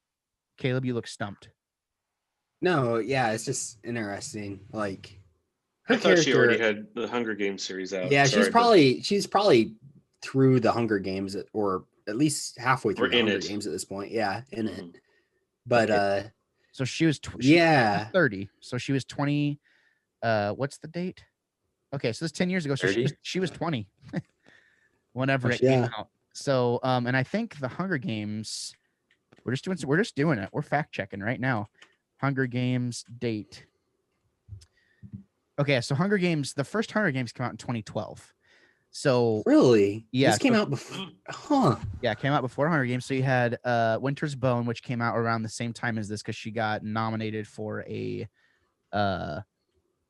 A: Caleb, you look stumped.
C: No, yeah, it's just interesting. Like, her
D: I thought
C: character,
D: she already had the Hunger Games series out.
C: Yeah,
D: Sorry,
C: she's probably through the Hunger Games, or at least halfway through the Hunger Games at this point. Yeah, in it. But
A: okay. So she was
C: she
A: was 30. So she was 20. What's the date? Okay, so this 10 years ago. So she was 20 whenever it came out. So and I think the Hunger Games, we're just doing it. We're fact checking right now. Hunger Games date. Okay, so the first Hunger Games came out in 2012. So
C: really,
A: yeah,
C: this came out before, huh?
A: Yeah, it came out before Hunger Games. So you had Winter's Bone, which came out around the same time as this, because she got nominated for a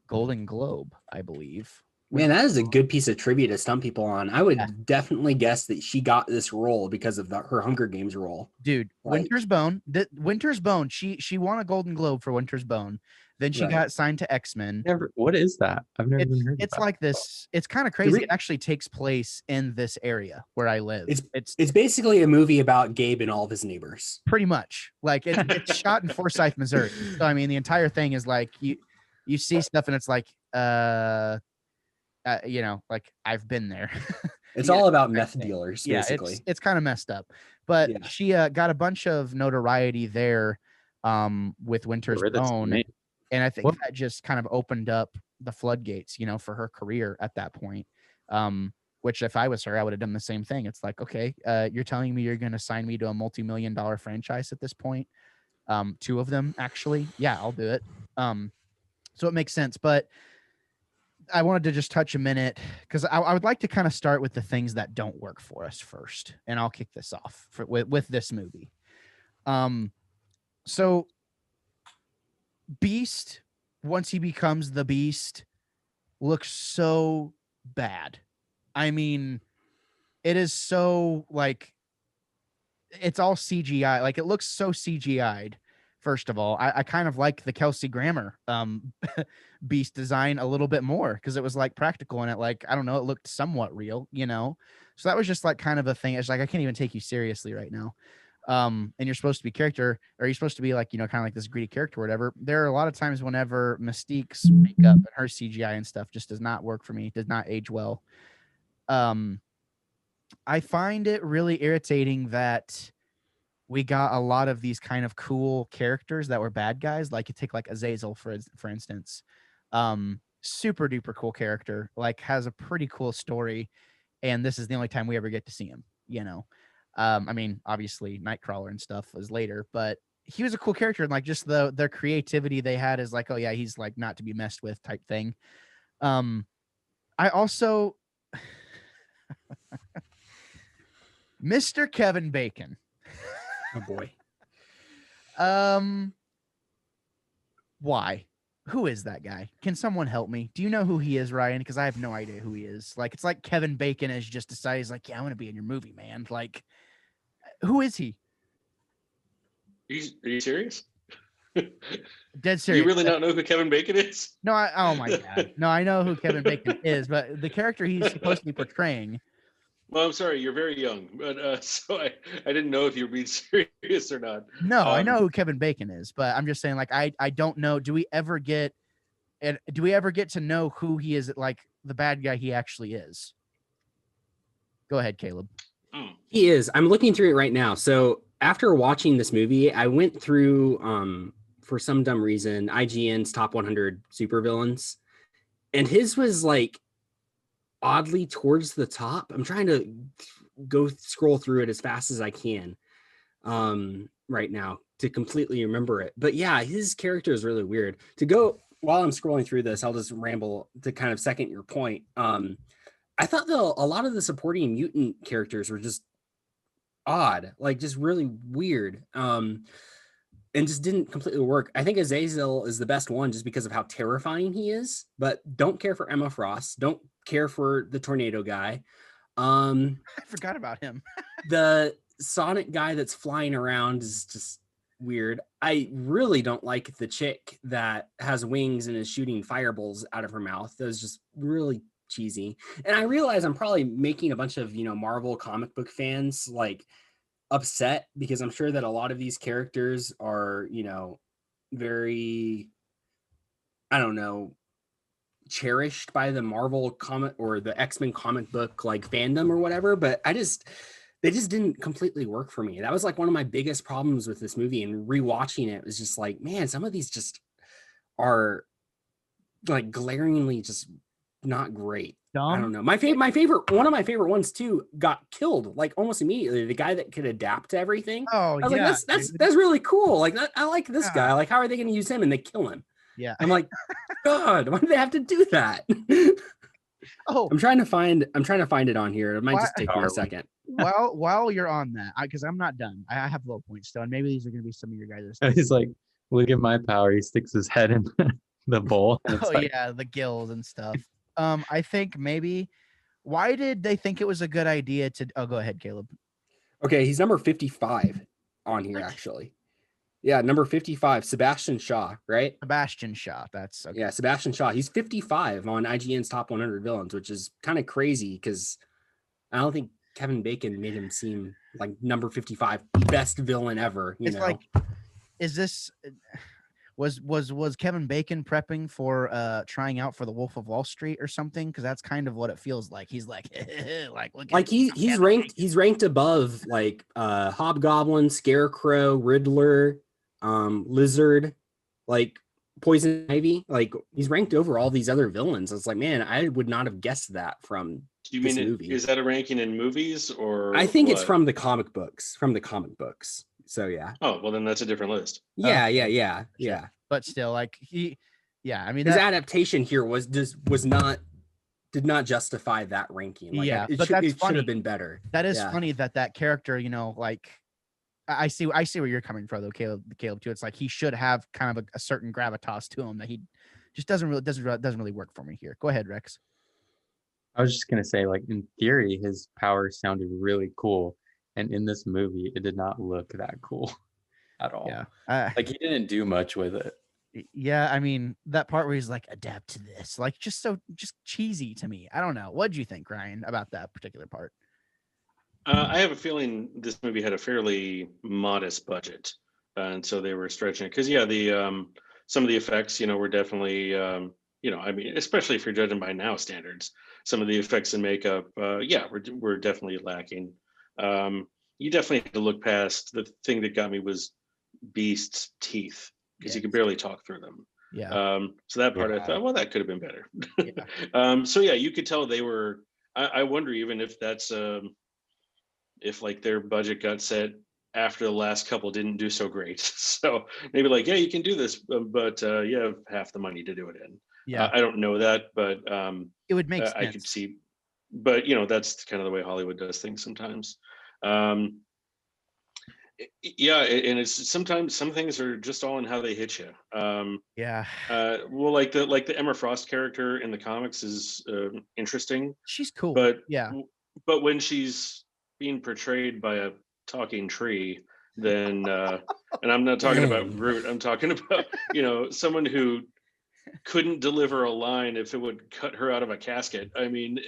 A: Golden Globe, I believe.
C: Man, that is a good piece of trivia to stump people on. I would definitely guess that she got this role because of her Hunger Games role.
A: Dude, Winter's Bone. Winter's Bone. She won a Golden Globe for Winter's Bone. Then she got signed to X-Men.
B: What is that? I've never even heard.
A: It's like this. It's kind of crazy. It actually takes place in this area where I live.
C: It's basically a movie about Gabe and all of his neighbors.
A: Pretty much. Like it's shot in Forsyth, Missouri. So I mean, the entire thing is like you see stuff and it's like like I've been there.
C: It's all about meth dealers, basically.
A: Yeah, it's kind of messed up. But she got a bunch of notoriety there with Winter's Bone. And I think that just kind of opened up the floodgates, for her career at that point. which if I was her, I would have done the same thing. It's like, okay, you're telling me you're going to sign me to a multi-million-dollar franchise at this point. 2 of them, actually. Yeah, I'll do it. So it makes sense. But I wanted to just touch a minute because I would like to kind of start with the things that don't work for us first. And I'll kick this off with this movie. So Beast, once he becomes the Beast, looks so bad. I mean, it is so like it's all CGI. Like it looks so CGI'd. First of all, I kind of like the Kelsey Grammer Beast design a little bit more because it was like practical and it like I don't know, it looked somewhat real, you know. So that was just like kind of a thing. It's like I can't even take you seriously right now. And you're supposed to be character, or you're supposed to be like, you know, kind of like this greedy character or whatever. There are a lot of times whenever Mystique's makeup and her CGI and stuff just does not work for me, does not age well. I find it really irritating that we got a lot of these kind of cool characters that were bad guys. Like you take like Azazel, for instance, super duper cool character, like has a pretty cool story. And this is the only time we ever get to see him, you know? I mean, obviously Nightcrawler and stuff was later, but he was a cool character. And like just their creativity they had is like, oh yeah, he's like not to be messed with type thing. I also, Mr. Kevin Bacon.
C: Oh boy.
A: Why? Who is that guy? Can someone help me? Do you know who he is, Ryan? Because I have no idea who he is. Like, it's like Kevin Bacon has just decided he's like, yeah, I want to be in your movie, man. Like, who is he?
D: Are you serious?
A: Dead serious.
D: You really not know who Kevin Bacon is?
A: No, oh my God. No, I know who Kevin Bacon is, but the character he's supposed to be portraying.
D: Well, I'm sorry, you're very young, but so I didn't know if you were being serious or not.
A: No, I know who Kevin Bacon is, but I'm just saying, like, I don't know. Do we ever get to know who he is, like the bad guy he actually is? Go ahead, Caleb.
C: He is. I'm looking through it right now. So after watching this movie, I went through, for some dumb reason, IGN's top 100 supervillains, and his was like oddly towards the top. I'm trying to go scroll through it as fast as I can right now to completely remember it. But yeah, his character is really weird. To go while I'm scrolling through this, I'll just ramble to kind of second your point. I thought a lot of the supporting mutant characters were just odd, like just really weird. And just didn't completely work. I think Azazel is the best one just because of how terrifying he is, but don't care for Emma Frost. Don't care for the tornado guy.
A: I forgot about him.
C: The Sonic guy that's flying around is just weird. I really don't like the chick that has wings and is shooting fireballs out of her mouth. That was just really cheesy. And I realize I'm probably making a bunch of, Marvel comic book fans like upset because I'm sure that a lot of these characters are, very, I don't know, cherished by the Marvel comic or the X-Men comic book like fandom or whatever, but they just didn't completely work for me. That was like one of my biggest problems with this movie, and rewatching it was just like, man, some of these just are like glaringly just not great.
A: Dumb.
C: I don't know. One of my favorite ones too got killed like almost immediately. The guy that could adapt to everything.
A: Oh,
C: I was
A: yeah,
C: like, that's really cool. Like I like this guy. Like, how are they going to use him? And they kill him.
A: Yeah.
C: I'm like, God, why do they have to do that?
A: Oh,
C: I'm trying to find it on here. It might just take me a second.
A: while you're on that, because I'm not done. I have little points still, and maybe these are going to be some of your guys'.
B: He's like, look at my power. He sticks his head in the bowl.
A: Oh yeah, the gills and stuff. I think maybe. Why did they think it was a good idea to? Oh, go ahead, Caleb.
C: Okay, he's number 55 on here actually. Yeah, number 55, Sebastian Shaw, right?
A: Sebastian Shaw. That's okay.
C: Yeah, Sebastian Shaw. He's 55 on IGN's top 100 villains, which is kind of crazy because I don't think Kevin Bacon made him seem like number 55 best villain ever. You know,
A: like, is this was Kevin Bacon prepping for trying out for the Wolf of Wall Street or something? Because that's kind of what it feels like. He's like, like look.
C: Like he's ranked above like Hobgoblin, Scarecrow, Riddler, Lizard, like Poison Ivy. Like he's ranked over all these other villains. It's like, man, I would not have guessed that from
D: Do you
C: this
D: mean
C: movie.
D: is that a ranking in movies or?
C: I think it's
D: what?
C: from the comic books. So yeah.
D: Oh well, then that's a different list.
C: Yeah.
A: But still, like I mean
C: His
A: that.
C: adaptation here did not justify that ranking. Like
A: Yeah,
C: it
A: but
C: should
A: that's
C: it should
A: funny.
C: have been better.
A: That is
C: Yeah.
A: funny that character, like I see where you're coming from though, Caleb too. It's like he should have kind of a certain gravitas to him that he just doesn't really work for me here. Go ahead, Rex.
B: I was just gonna say, like, in theory, his power sounded really cool, and in this movie, it did not look that cool at all.
A: Yeah.
B: Like, he didn't do much with it.
A: Yeah, I mean that part where he's like, adapt to this, like just cheesy to me. I don't know. What'd you think, Ryan, about that particular part?
D: I have a feeling this movie had a fairly modest budget, and so they were stretching it. Because the some of the effects, were definitely, I mean, especially if you're judging by now standards, some of the effects and makeup, were definitely lacking. You definitely had to look past the thing that got me was Beast's teeth because you could barely talk through them.
A: Yeah.
D: So that part I
B: Yeah.
D: thought, well, that could have been better.
A: Yeah.
D: So yeah, you could tell they were. I wonder even if that's if like their budget got set after the last couple didn't do so great. So maybe like, yeah, you can do this, but you have half the money to do it in.
A: Yeah.
D: I don't know that, but
A: It would make
D: I
A: sense.
D: could see. But that's kind of the way Hollywood does things sometimes. Yeah, and it's sometimes some things are just all in how they hit you.
A: Yeah.
D: Well, like the Emma Frost character in the comics is interesting,
A: She's cool.
D: but
A: yeah.
D: But when she's being portrayed by a talking tree, then and I'm not talking about Groot. I'm talking about someone who couldn't deliver a line if it would cut her out of a casket. I mean,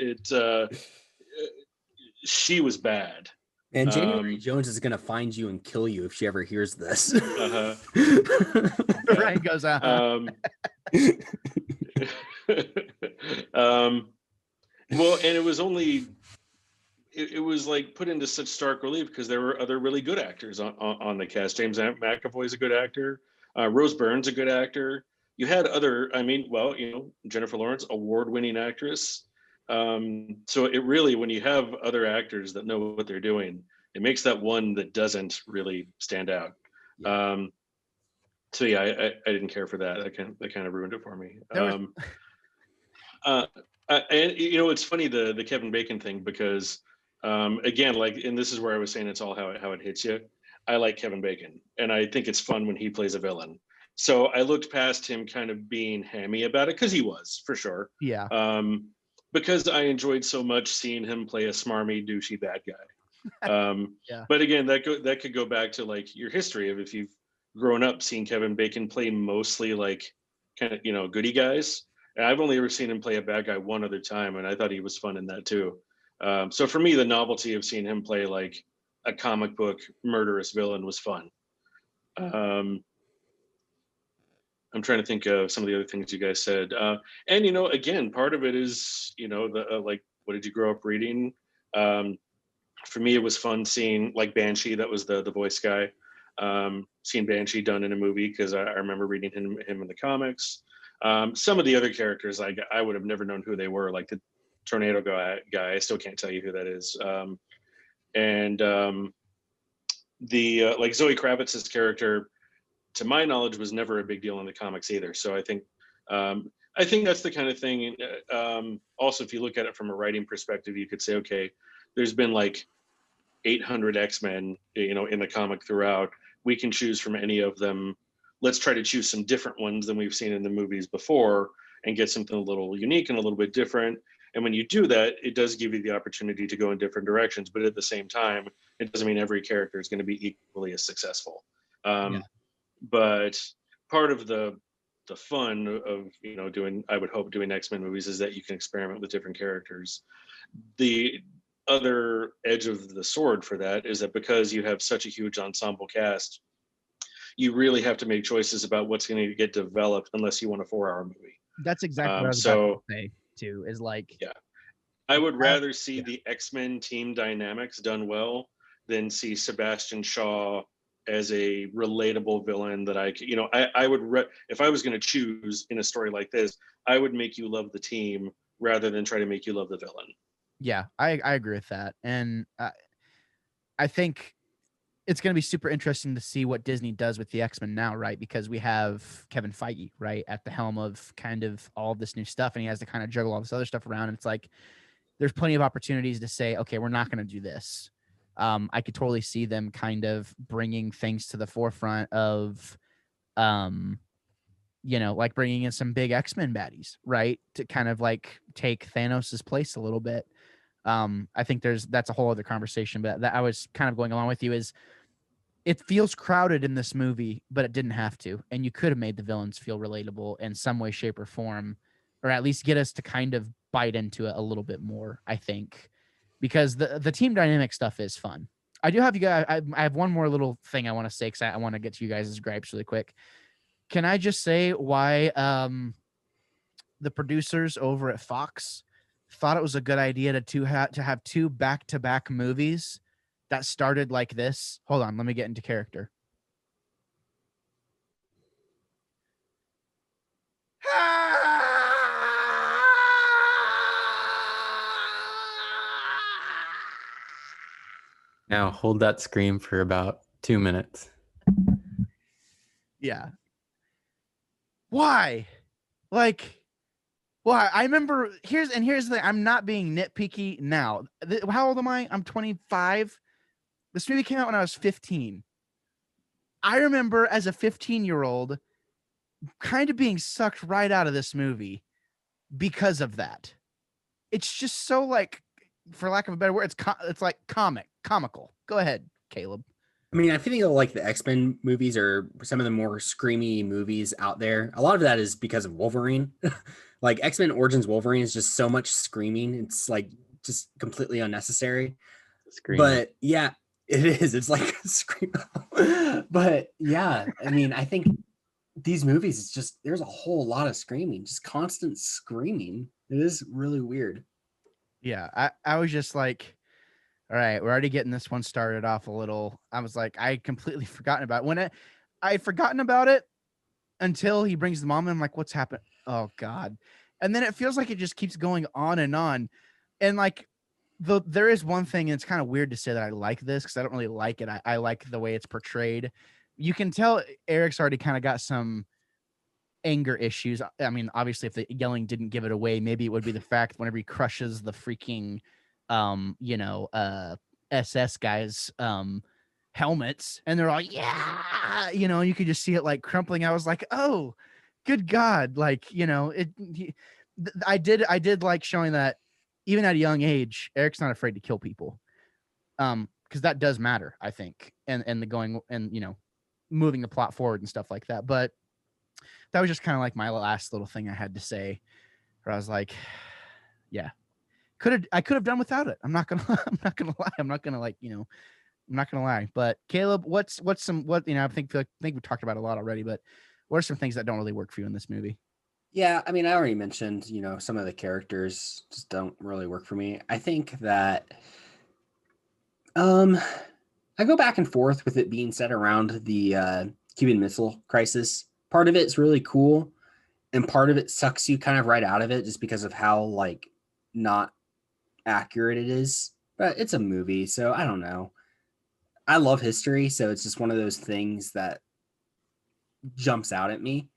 D: she was bad.
C: And January Jones is gonna find you and kill you if she ever hears this.
A: Ryan goes out.
D: Well, and it was only it was like put into such stark relief because there were other really good actors on the cast. James McAvoy is a good actor. Rose Byrne's a good actor. You had other, I mean, well, Jennifer Lawrence, award-winning actress. So it really, when you have other actors that know what they're doing, it makes that one that doesn't really stand out.
C: Yeah.
D: So yeah, I didn't care for that. That kind of ruined it for me. And it's funny the Kevin Bacon thing because again, like, and this is where I was saying it's all how it hits you. I like Kevin Bacon, and I think it's fun when he plays a villain. So I looked past him kind of being hammy about it because he was for sure.
A: Yeah.
D: Because I enjoyed so much seeing him play a smarmy, douchey bad guy.
A: Yeah.
D: But again, that could go back to like your history of if you've grown up seeing Kevin Bacon play mostly like kind of goody guys. And I've only ever seen him play a bad guy one other time, and I thought he was fun in that too. So for me, the novelty of seeing him play like a comic book murderous villain was fun. I'm trying to think of some of the other things you guys said. And, again, part of it is, the like, what did you grow up reading? For me, it was fun seeing like Banshee. That was the voice guy. Seeing Banshee done in a movie because I remember reading him in the comics. Some of the other characters, I would have never known who they were, like the tornado guy. I still can't tell you who that is. And the like Zoe Kravitz's character, to my knowledge, was never a big deal in the comics either. So I think that's the kind of thing. Also, if you look at it from a writing perspective, you could say, okay, there's been like 800 X-Men, in the comic throughout. We can choose from any of them. Let's try to choose some different ones than we've seen in the movies before and get something a little unique and a little bit different. And when you do that, it does give you the opportunity to go in different directions. But at the same time, it doesn't mean every character is going to be equally as successful. But part of the fun of I would hope doing X-Men movies is that you can experiment with different characters. The other edge of the sword for that is that because you have such a huge ensemble cast, you really have to make choices about what's going to get developed unless you want a 4-hour movie.
A: That's exactly what I was about to say too, is like,
D: yeah, I would rather see the X-Men team dynamics done well than see Sebastian Shaw as a relatable villain that I would if I was going to choose in a story like this, I would make you love the team rather than try to make you love the villain.
A: Yeah, I agree with that. And I think it's going to be super interesting to see what Disney does with the X-Men now, right? Because we have Kevin Feige, right, at the helm of kind of all this new stuff, and he has to kind of juggle all this other stuff around. And it's like there's plenty of opportunities to say, okay, we're not going to do this. I could totally see them kind of bringing things to the forefront of, like bringing in some big X-Men baddies, right, to kind of like take Thanos's place a little bit. I think that's a whole other conversation, but that I was kind of going along with you is it feels crowded in this movie, but it didn't have to. And you could have made the villains feel relatable in some way, shape, or form, or at least get us to kind of bite into it a little bit more, I think, because the team dynamic stuff is fun. I do have you guys, I have one more little thing I want to say because I want to get to you guys' gripes really quick. Can I just say why the producers over at Fox thought it was a good idea to have two back-to-back movies that started like this? Hold on, let me get into character.
B: Now hold that scream for about 2 minutes.
A: Yeah. Why? Like, why? I remember here's the thing. I'm not being nitpicky now. How old am I? I'm 25. This movie came out when I was 15. I remember as a 15-year-old kind of being sucked right out of this movie because of that. It's just so like, for lack of a better word, it's like comical. Go ahead, Caleb.
C: I mean, I feel like the X-Men movies are some of the more screamy movies out there. A lot of that is because of Wolverine. Like X-Men Origins Wolverine is just so much screaming. It's like just completely unnecessary.
B: Scream.
C: But yeah, it is. It's like a scream. But yeah, I mean, I think these movies, it's just, there's a whole lot of screaming, just constant screaming. It is really weird.
A: Yeah, I was just like, all right, we're already getting this one started off a little. I was like, I completely forgotten about it. When I had forgotten about it until he brings the mom in. I'm like, what's happened? Oh God. And then it feels like it just keeps going on and on. And like there is one thing, and it's kind of weird to say that I like this because I don't really like it. I like the way it's portrayed. You can tell Eric's already kind of got some anger issues. I mean, obviously, if the yelling didn't give it away, maybe it would be the fact whenever he crushes the freaking, SS guys, helmets, and they're like, yeah, you could just see it like crumpling. I was like, oh, good God, like, I did like showing that even at a young age, Eric's not afraid to kill people, because that does matter, I think, and the going and moving the plot forward and stuff like that, but. That was just kind of like my last little thing I had to say, where I was like, yeah, I could have done without it. I'm not gonna lie. I'm not gonna lie. But Caleb, what I think we talked about a lot already, but what are some things that don't really work for you in this movie?
C: Yeah, I mean, I already mentioned, some of the characters just don't really work for me. I think that I go back and forth with it being set around the Cuban Missile Crisis. Part of it's really cool, and part of it sucks you kind of right out of it just because of how like not accurate it is. But it's a movie, so I don't know. I love history, so it's just one of those things that jumps out at me.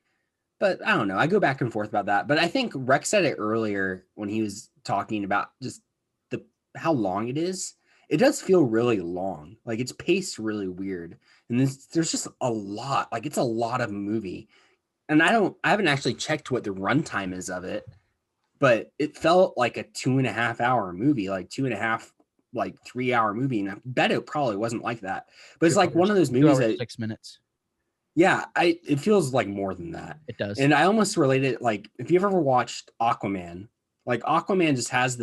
C: But I don't know. I go back and forth about that. But I think Rex said it earlier when he was talking about just how long it is. It does feel really long. Like it's paced really weird. And there's just a lot. Like it's a lot of movie. And I haven't actually checked what the runtime is of it, but it felt like a 2.5 hour movie, like 2.5, like 3 hour movie. And I bet it probably wasn't like that. But it's like one of those movies that
A: 6 minutes.
C: Yeah, it feels like more than that.
A: It does.
C: And I almost relate it, like if you've ever watched Aquaman, like Aquaman just has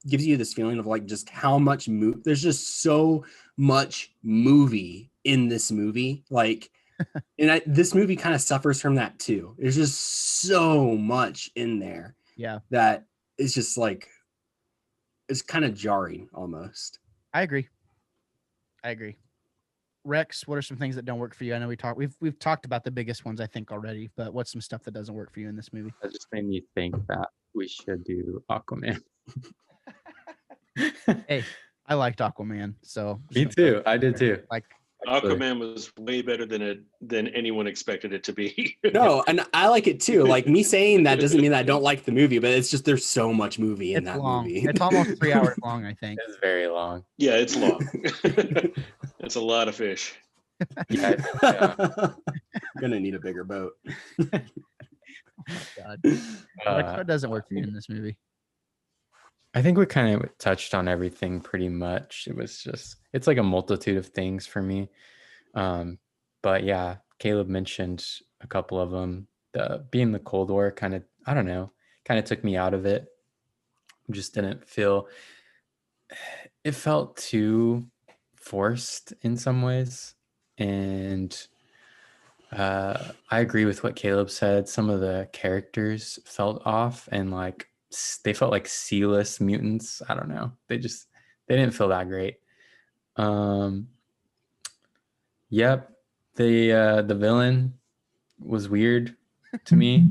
C: gives you this feeling of like just how much there's just so much movie in this movie. Like, and this movie kind of suffers from that too. There's just so much in there.
A: Yeah.
C: That is just like, it's kind of jarring almost.
A: I agree. Rex, what are some things that don't work for you? I know we've talked about the biggest ones, I think, already, but what's some stuff that doesn't work for you in this movie?
B: That just made me think that we should do Aquaman.
A: Hey, I liked Aquaman, so just
B: Me
A: gonna throw
B: too.
A: that
B: I
A: out
B: did
A: there.
B: too.
A: Like,
B: Actually.
D: Aquaman was way better than anyone expected it to be.
C: No, and I like it too. Like me saying that doesn't mean that I don't like the movie, but it's just there's so much movie in
A: it's
C: that
A: long.
C: movie.
A: It's almost 3 hours long, I think.
B: It's very long.
D: Yeah, it's long. It's a lot of fish.
B: Yeah, I think,
C: Gonna need a bigger boat.
A: Oh my God. Alex, what doesn't work for you in this movie?
B: I think we kind of touched on everything pretty much. It's like a multitude of things for me. But yeah, Caleb mentioned a couple of them. Being the Cold War kind of, I don't know, kind of took me out of it. Just didn't feel, it felt too forced in some ways. And I agree with what Caleb said. Some of the characters felt off and like they felt like C-list mutants. I don't know. They didn't feel that great. Yep. The villain was weird to me.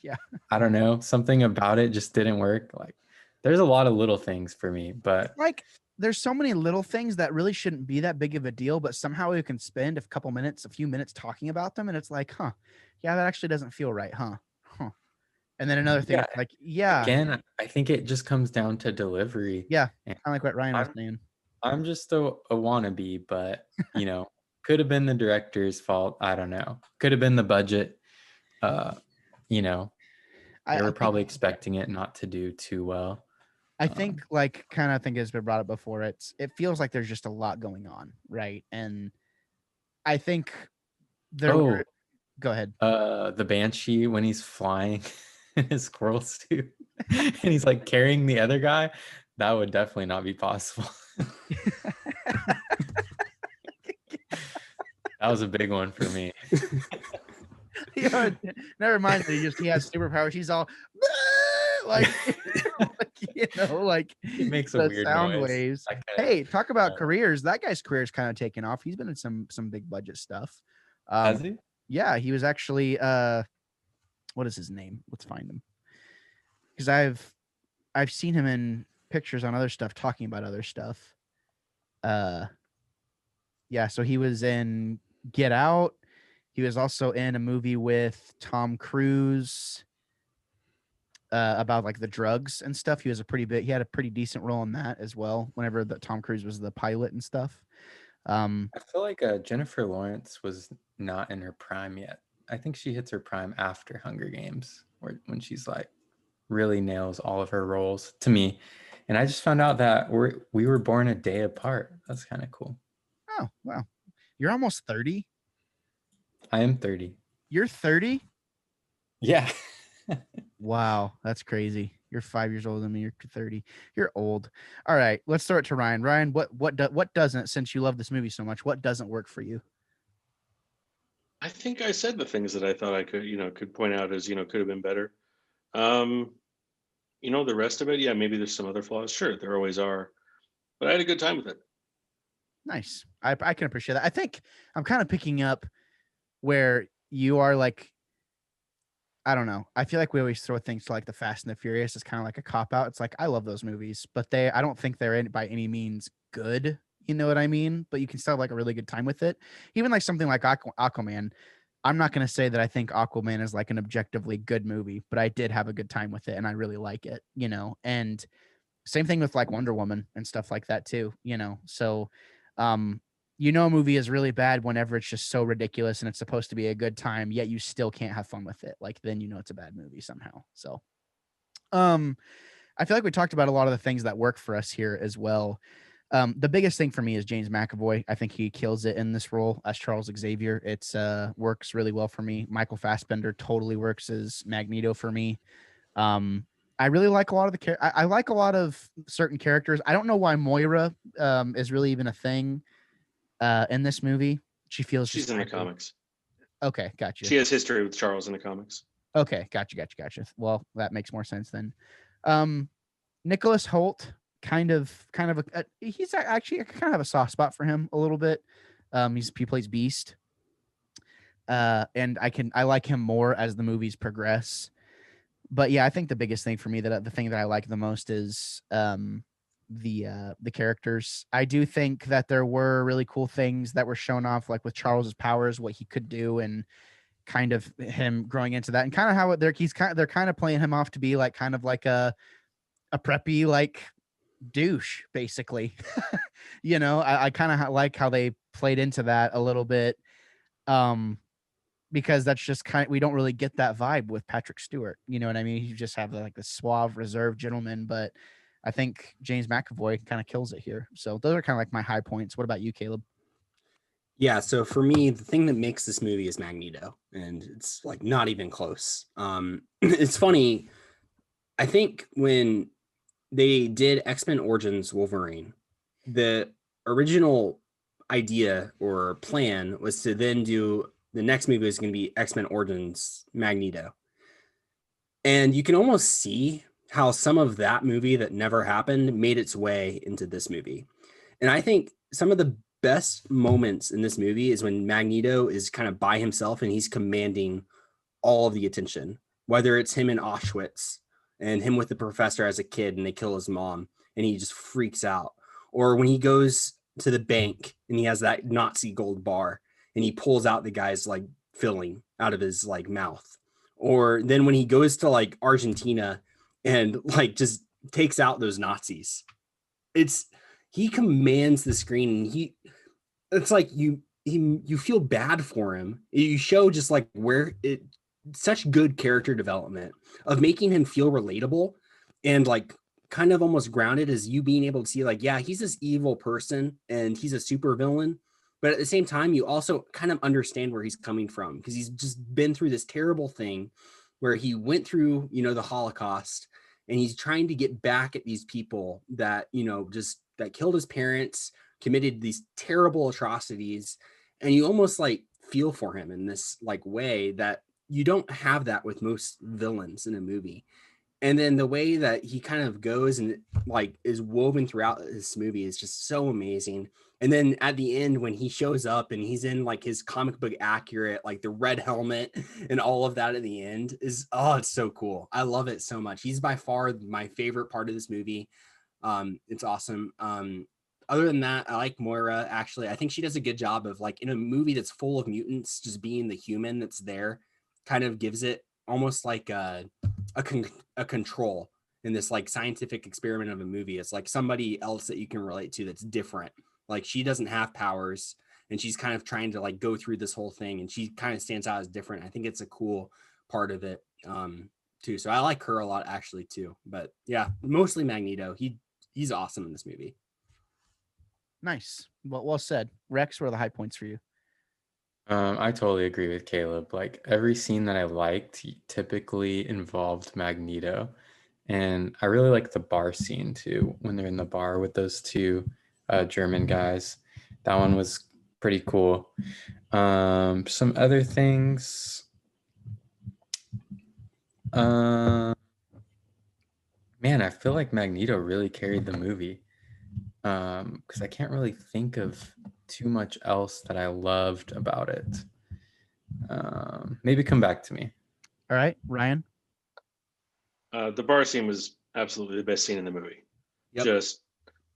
A: Yeah.
B: I don't know. Something about it just didn't work. Like there's a lot of little things for me, but
A: Like, there's so many little things that really shouldn't be that big of a deal, but somehow we can spend a few minutes talking about them, and it's like, huh, yeah, that actually doesn't feel right, huh? And then another thing,
B: yeah,
A: it's like, yeah,
B: again, I think it just comes down to delivery.
A: yeah,
B: And
A: kind of like what Ryan was
B: I'm
A: saying.
B: I'm just a wannabe, but could have been the director's fault. I don't know. Could have been the budget. Uh, you know, they
A: I
B: were
A: think
B: probably expecting it not to do too well.
A: I think like kind of think has been brought up before. It feels like there's just a lot going on, right? And I think there were.
B: Oh,
A: Go ahead.
B: the Banshee when he's flying in his squirrel suit and he's like carrying the other guy, that would definitely not be possible. That was a big one for me.
A: Never mind that he has superpowers. He's all like, like
B: It makes a
A: the
B: weird
A: sound
B: noise.
A: waves.
B: I kinda-
A: Hey, talk about careers. That guy's career's kind of taken off. He's been in some big budget stuff.
B: Has he?
A: Yeah, he was actually what is his name? Let's find him. Because I've seen him in pictures on other stuff talking about other stuff. Yeah, so he was in Get Out. He was also in a movie with Tom Cruise about like the drugs and stuff. He had a pretty decent role in that as well. Whenever Tom Cruise was the pilot and stuff.
B: I feel like Jennifer Lawrence was not in her prime yet. I think she hits her prime after Hunger Games, when she's like really nails all of her roles to me. And I just found out that we were born a day apart. That's kind of cool.
A: Oh, wow. You're almost 30?
B: I am 30.
A: You're 30?
B: Yeah.
A: Wow, that's crazy. You're 5 years older than me. You're 30. You're old. All right, let's throw it to Ryan. Ryan, what doesn't, since you love this movie so much, what doesn't work for you?
D: I think I said the things that I thought I could point out as could have been better. The rest of it, yeah, maybe there's some other flaws. Sure, there always are, but I had a good time with it.
A: Nice. I can appreciate that. I think I'm kind of picking up where you are. Like, I don't know. I feel like we always throw things to like the Fast and the Furious. It's kind of like a cop out. It's like, I love those movies, but I don't think they're by any means good. You know what I mean? But you can still have like a really good time with it. Even like something like Aquaman. I'm not going to say that I think Aquaman is like an objectively good movie, but I did have a good time with it and I really like it, and same thing with like Wonder Woman and stuff like that too, So, a movie is really bad whenever it's just so ridiculous and it's supposed to be a good time, yet you still can't have fun with it. Like, then it's a bad movie somehow. So, I feel like we talked about a lot of the things that work for us here as well. The biggest thing for me is James McAvoy. I think he kills it in this role as Charles Xavier. It's works really well for me. Michael Fassbender totally works as Magneto for me. I really like a lot of I like a lot of certain characters. I don't know why Moira is really even a thing in this movie.
D: She's in the comics.
A: Okay, gotcha.
D: She has history with Charles in the comics.
A: Okay, gotcha. Well, that makes more sense then. Nicholas Hoult, he's actually, I kind of have a soft spot for him a little bit. He plays Beast. And I like him more as the movies progress. But yeah, I think the biggest thing for me, the thing that I like the most is the characters. I do think that there were really cool things that were shown off, like with Charles's powers, what he could do, and kind of him growing into that, and kind of how they're kind of playing him off to be like kind of like a preppy like douche, basically. I kind of like how they played into that a little bit, because that's just we don't really get that vibe with Patrick Stewart. You know what I mean? You just have like the suave, reserved gentleman, but I think James McAvoy kind of kills it here. So those are kind of like my high points. What about you, Caleb?
C: Yeah, so for me, the thing that makes this movie is Magneto, and it's like not even close. It's funny. I think when they did X-Men Origins Wolverine, the original idea or plan was to then do the next movie was going to be X-Men Origins Magneto. And you can almost see how some of that movie that never happened made its way into this movie. And I think some of the best moments in this movie is when Magneto is kind of by himself and he's commanding all of the attention, whether it's him in Auschwitz and him with the professor as a kid and they kill his mom and he just freaks out, or when he goes to the bank and he has that Nazi gold bar and he pulls out the guy's like filling out of his like mouth, or then when he goes to like Argentina and like just takes out those Nazis. He commands the screen, and it's like you feel bad for him. You show just like such good character development of making him feel relatable and like kind of almost grounded, as you being able to see like, yeah, he's this evil person and he's a super villain, but at the same time you also kind of understand where he's coming from, because he's just been through this terrible thing where he went through, the Holocaust, and he's trying to get back at these people that, just that killed his parents, committed these terrible atrocities. And you almost like feel for him in this like way that you don't have that with most villains in a movie. And then the way that he kind of goes and like is woven throughout this movie is just so amazing. And then at the end, when he shows up and he's in like his comic book accurate, like the red helmet and all of that at the end it's so cool. I love it so much. He's by far my favorite part of this movie. It's awesome. Other than that, I like Moira. Actually, I think she does a good job of like in a movie that's full of mutants, just being the human that's there kind of gives it almost like a control in this like scientific experiment of a movie. It's like somebody else that you can relate to that's different. Like she doesn't have powers and she's kind of trying to like go through this whole thing, and she kind of stands out as different. I think it's a cool part of it too. So I like her a lot actually too. But yeah, mostly Magneto. He's awesome in this movie.
A: Nice. Well said. Rex, what are the high points for you?
B: I totally agree with Caleb. Like every scene that I liked typically involved Magneto. And I really like the bar scene too, when they're in the bar with those two German guys. That one was pretty cool. Some other things. Man, I feel like Magneto really carried the movie. Because I can't really think of too much else that I loved about it. Maybe come back to me.
A: All right, Ryan.
D: The bar scene was absolutely the best scene in the movie.
C: Yep.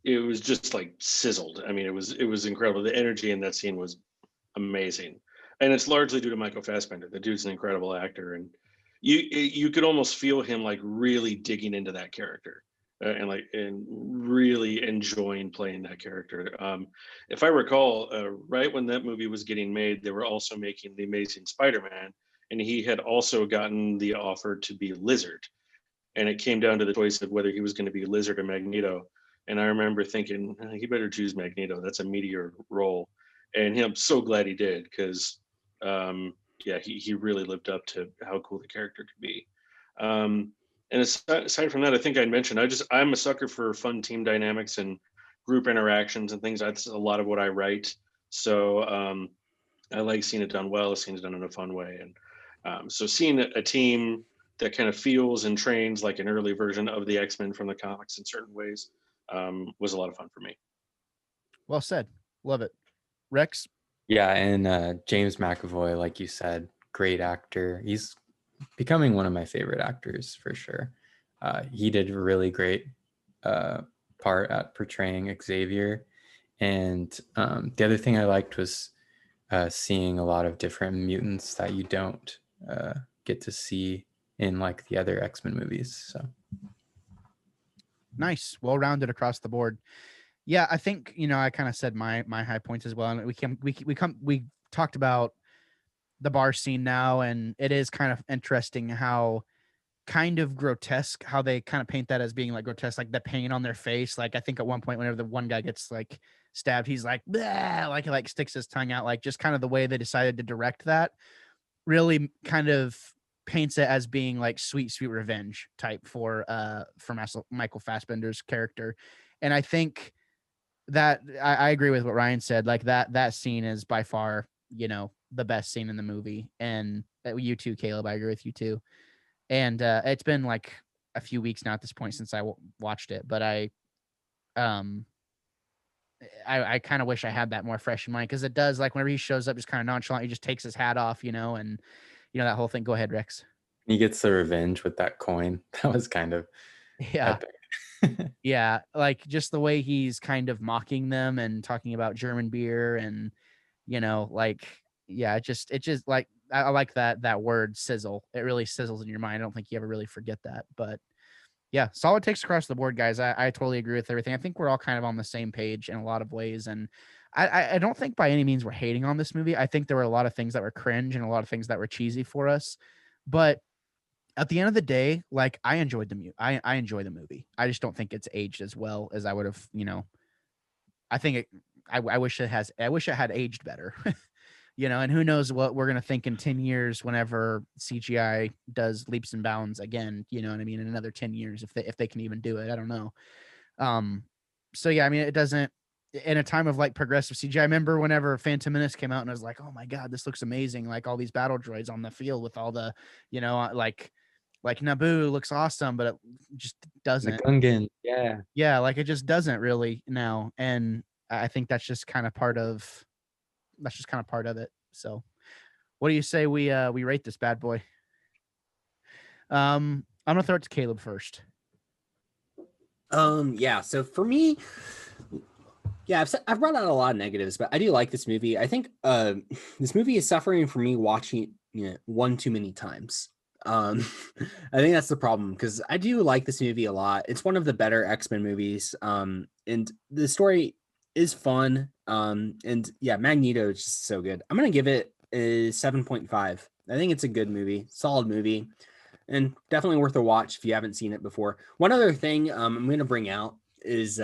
D: It was just like sizzled. I mean, it was incredible. The energy in that scene was amazing, and it's largely due to Michael Fassbender. The dude's an incredible actor, and you could almost feel him like really digging into that character. And really enjoying playing that character. If I recall, right when that movie was getting made, they were also making The Amazing Spider-Man, and he had also gotten the offer to be Lizard, and it came down to the choice of whether he was going to be Lizard or Magneto. And I remember thinking, he better choose Magneto. That's a meteor role, and I'm so glad he did, because he really lived up to how cool the character could be. And aside from that, I think I mentioned I'm a sucker for fun team dynamics and group interactions and things. That's a lot of what I write. So I like seeing it done well, seeing it done in a fun way. And so seeing a team that kind of feels and trains like an early version of the X-Men from the comics in certain ways was a lot of fun for me.
A: Well said. Love it. Rex?
B: Yeah, and James McAvoy, like you said, great actor. He's becoming one of my favorite actors for sure. He did really great part at portraying Xavier. And the other thing I liked was seeing a lot of different mutants that you don't get to see in like the other X-Men movies. So
A: Nice, well rounded across the board. Yeah, I think I kind of said my high points as well, and we talked about the bar scene now, and it is kind of interesting how kind of grotesque how they kind of paint that as being like grotesque, like the pain on their face. Like I think at one point whenever the one guy gets like stabbed, he's like "Bleh," like he like sticks his tongue out, like just kind of the way they decided to direct that really kind of paints it as being like sweet revenge type for Michael Fassbender's character. And I think that I agree with what Ryan said. Like that scene is by far, the best scene in the movie. And you too, Caleb, I agree with you too. And it's been like a few weeks now at this point since I watched it, but I kind of wish I had that more fresh in mind, because it does, like whenever he shows up just kind of nonchalant, he just takes his hat off, and that whole thing. Go ahead, Rex.
B: he gets the revenge with that coin. That was kind of
A: Yeah.
B: epic.
A: Yeah, like just the way he's kind of mocking them and talking about German beer, and like it just like I like that word sizzle. It really sizzles in your mind. I don't think you ever really forget that. But yeah, solid takes across the board, guys. I totally agree with everything. I think we're all kind of on the same page in a lot of ways, and I don't think by any means we're hating on this movie. I think there were a lot of things that were cringe and a lot of things that were cheesy for us, but at the end of the day, like I enjoyed I enjoy the movie. I just don't think it's aged as well as I would have. I think I wish it had aged better. And who knows what we're gonna think in 10 years whenever CGI does leaps and bounds again. You know what I mean? In another 10 years, if they can even do it, I don't know. So yeah, I mean, it doesn't. In a time of like progressive CGI, I remember whenever Phantom Menace came out, and I was like, oh my god, this looks amazing! Like all these battle droids on the field with all the, like Naboo looks awesome, but it just
B: The
A: doesn't.
B: Gungan, yeah.
A: Yeah, like it just doesn't really now, and I think that's just kind of part of it. So, what do you say we rate this bad boy? I'm gonna throw it to Caleb first.
C: Yeah. So for me, yeah, I've brought out a lot of negatives, but I do like this movie. I think this movie is suffering from me watching it one too many times. I think that's the problem, because I do like this movie a lot. It's one of the better X-Men movies. And the story is fun. And yeah, Magneto is just so good. I'm gonna give it a 7.5. I think it's a good movie, solid movie, and definitely worth a watch if you haven't seen it before. One other thing I'm gonna bring out is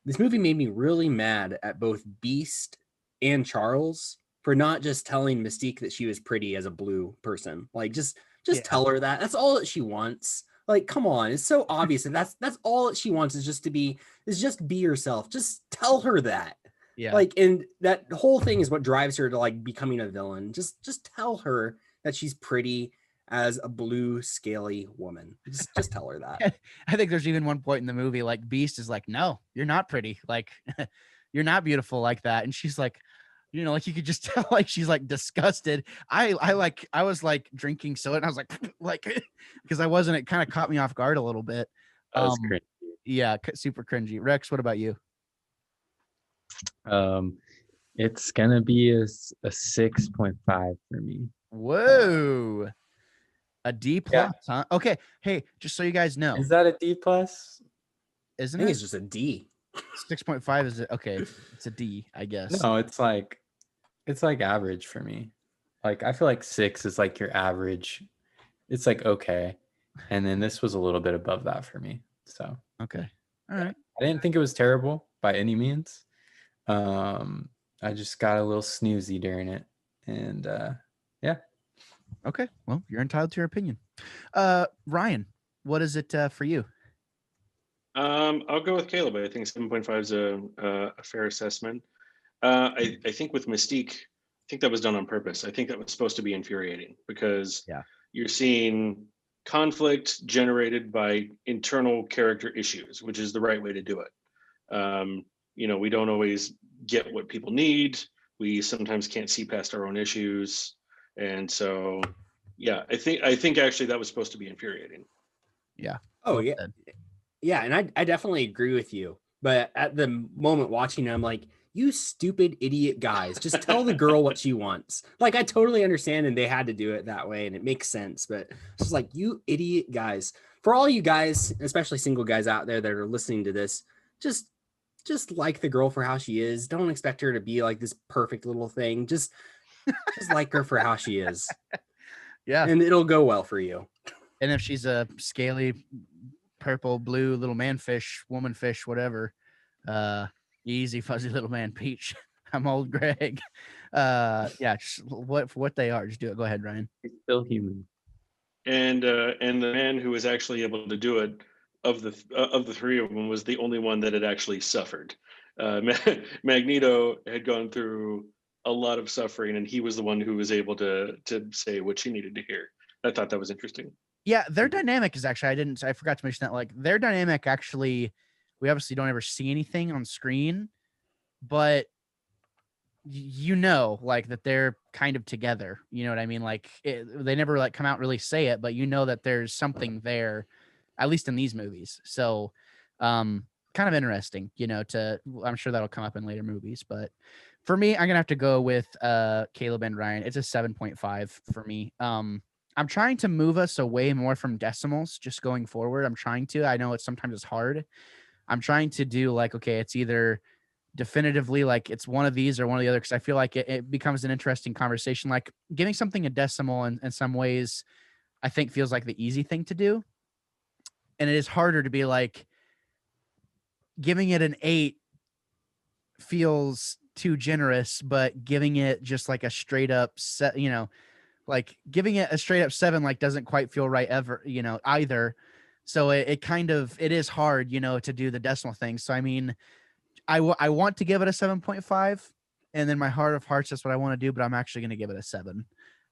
C: this movie made me really mad at both Beast and Charles for not just telling Mystique that she was pretty as a blue person. Like just tell her that. That's all that she wants. Like, come on, it's so obvious, and that's all that she wants is just be herself. Just tell her that.
A: Yeah.
C: Like, and that whole thing is what drives her to like becoming a villain. Just tell her that she's pretty as a blue scaly woman. Just tell her that.
A: I think there's even one point in the movie like Beast is like, no, you're not pretty. Like, you're not beautiful like that. And she's like, like you could just tell like she's like disgusted. I was like drinking soda, and I was like because I wasn't. It kind of caught me off guard a little bit.
B: That was cringy.
A: Yeah, super cringy. Rex, what about you?
B: It's gonna be a 6.5 for me.
A: Whoa. A D plus, huh? Okay. Hey, just so you guys know.
B: Is that a D plus?
A: Isn't
C: I think
A: it?
C: it's just a D.
A: 6.5 is it? Okay. It's a D, I guess.
B: No, it's like average for me. Like I feel like 6 is like your average. It's like okay. And then this was a little bit above that for me. So
A: okay. All right.
B: I didn't think it was terrible by any means. I just got a little snoozy during it. And yeah.
A: Okay. Well, you're entitled to your opinion. Ryan, what is it for you?
D: I'll go with Caleb. I think 7.5 is a fair assessment. I think with Mystique, I think that was done on purpose. I think that was supposed to be infuriating, because you're seeing conflict generated by internal character issues, which is the right way to do it. We don't always get what people need. We sometimes can't see past our own issues. And so, yeah, I think actually that was supposed to be infuriating.
A: Yeah.
C: Oh, yeah. Yeah, and I definitely agree with you. But at the moment watching, I'm like, you stupid idiot guys, just tell the girl what she wants. Like, I totally understand, and they had to do it that way, and it makes sense. But it's just like, you idiot guys. For all you guys, especially single guys out there that are listening to this, just like the girl for how she is. Don't expect her to be like this perfect little thing. Just like her for how she is,
A: Yeah.
C: and it'll go well for you.
A: And if she's a scaly, purple, blue little man fish, woman fish, whatever, easy fuzzy little man peach. I'm old Greg. Yeah, just what they are. Just do it. Go ahead, Ryan.
B: He's still human.
D: And the man who was actually able to do it of the three of them was the only one that had actually suffered. Magneto had gone through a lot of suffering, and he was the one who was able to say what she needed to hear. I thought that was interesting.
A: Yeah, their dynamic is actually I forgot to mention that. Like their dynamic actually, we obviously don't ever see anything on screen, but you know, like that they're kind of together. You know what I mean? Like they never like come out and really say it, but you know that there's something there, at least in these movies. So, kind of interesting, you know. I'm sure that'll come up in later movies, but for me, I'm gonna have to go with Caleb and Ryan. It's a 7.5 for me. I'm trying to move us away more from decimals just going forward. I know sometimes it's hard. I'm trying to do like, okay, it's either definitively like it's one of these or one of the other, because I feel like it becomes an interesting conversation. Like giving something a decimal in some ways, I think feels like the easy thing to do. And it is harder to be like giving it an 8 feels too generous, but giving it just like a straight up set, you know, like giving it a straight up 7 like doesn't quite feel right ever, you know, either. So it is hard, you know, to do the decimal thing. So I mean, I want to give it a 7.5, and then my heart of hearts, that's what I want to do, but I'm actually going to give it a 7.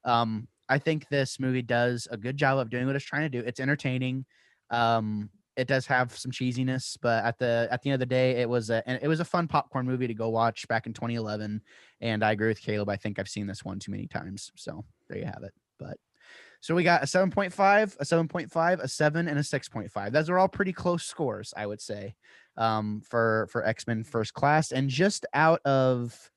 A: I think this movie does a good job of doing what it's trying to do. It's entertaining. It does have some cheesiness, but at the end of the day, it was a fun popcorn movie to go watch back in 2011. And I agree with Caleb. I think I've seen this one too many times. So there you have it. But so we got a 7.5, a 7.5, a 7, and a 6.5. Those are all pretty close scores, I would say, for X-Men First Class. And just out of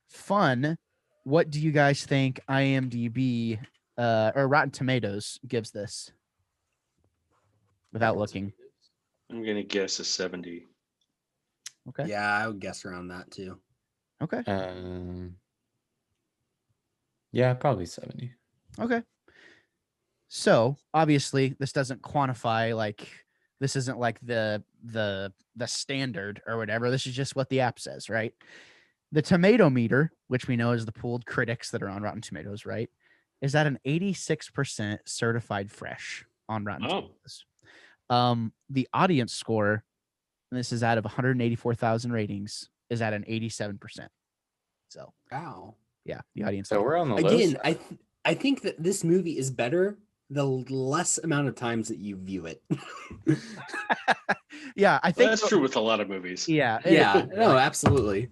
A: fun, what do you guys think IMDb or Rotten Tomatoes gives this? Without looking.
D: I'm gonna guess a 70.
A: Okay.
C: Yeah, I would guess around that too.
A: Okay.
B: Yeah, probably 70.
A: Okay. So obviously this doesn't quantify, like this isn't like the standard or whatever. This is just what the app says, right? The tomato meter, which we know is the pooled critics that are on Rotten Tomatoes, right, is at an 86% certified fresh on Rotten Tomatoes. The audience score, and this is out of 184,000 ratings, is at an 87%. So
C: Wow.
A: yeah, the audience.
B: So we're on the
C: Again,
B: low side.
C: I think that this movie is better the less amount of times that you view it.
A: Yeah, I think
D: That's true with a lot of movies.
A: Yeah,
C: Yeah, no, absolutely.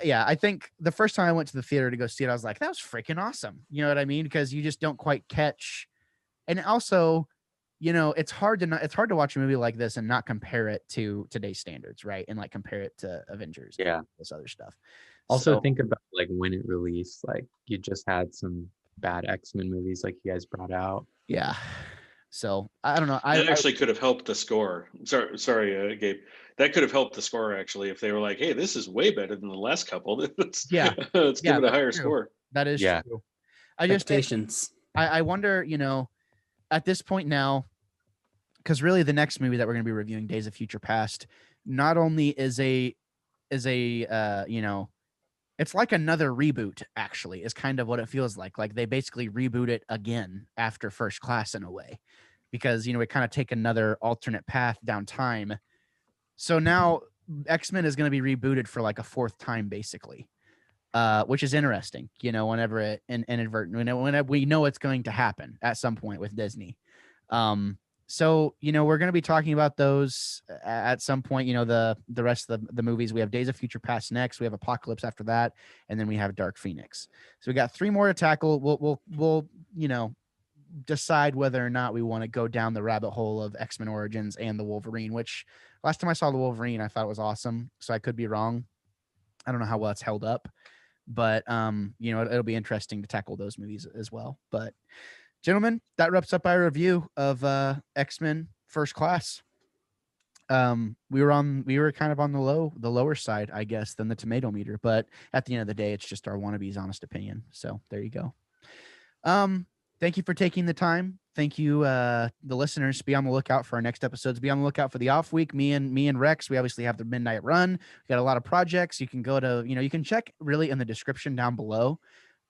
A: Yeah, I think the first time I went to the theater to go see it, I was like, that was freaking awesome. You know what I mean? Because you just don't quite catch. And also, you know, it's hard to watch a movie like this and not compare it to today's standards, right? And like compare it to Avengers,
B: Yeah.
A: and this other stuff.
B: Also,
A: So,
B: think about like when it released. Like you just had some bad X-Men movies, like you guys brought out.
A: yeah. So I don't know.
D: That actually could have helped the score. Sorry, Gabe. That could have helped the score actually if they were like, "Hey, this is way better than the last couple. Let's give it a higher score."
A: That is
B: Yeah.
A: true. I just
C: Expectations.
A: I wonder, you know, at this point now, because really the next movie that we're going to be reviewing, Days of Future Past, not only is a you know, it's like another reboot, actually, is kind of what it feels like. Like they basically reboot it again after First Class in a way, because, you know, we kind of take another alternate path down time. So now X-Men is going to be rebooted for like a 4th time, basically, which is interesting, you know, whenever it inadvertent, whenever we know it's going to happen at some point with Disney. So, you know, we're going to be talking about those at some point, you know, the rest of the movies. We have Days of Future Past next. We have Apocalypse after that. And then we have Dark Phoenix. So we got 3 more to tackle. We'll, you know, decide whether or not we want to go down the rabbit hole of X-Men Origins and the Wolverine, which last time I saw the Wolverine, I thought it was awesome. So I could be wrong. I don't know how well it's held up, but it'll be interesting to tackle those movies as well. But gentlemen, that wraps up our review of X-Men First Class. We were kind of on the lower side, I guess, than the tomato meter, but at the end of the day, it's just our wannabes' honest opinion. So there you go. Thank you for taking the time. Thank you, the listeners. Be on the lookout for our next episodes. Be on the lookout for the off week. Me and Rex, we obviously have the midnight run. We got a lot of projects. You can go to, you can check really in the description down below.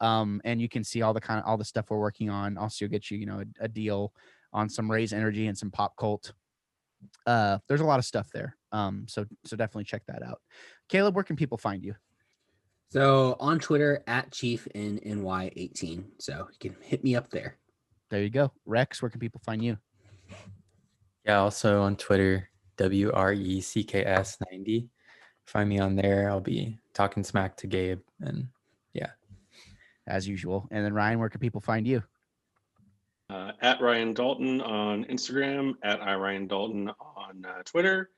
A: And you can see all the stuff we're working on. Also get you, a deal on some Raise Energy and some Pop Cult. There's a lot of stuff there. So definitely check that out. Caleb, where can people find you?
C: So on Twitter at ChiefNNY18. So you can hit me up there.
A: There you go. Rex, where can people find you?
B: Yeah, also on Twitter, WRECKS90. Find me on there. I'll be talking smack to Gabe, and yeah.
A: As usual. And then Ryan, where can people find you?
D: At Ryan Dalton on Instagram, at iRyanDalton on Twitter,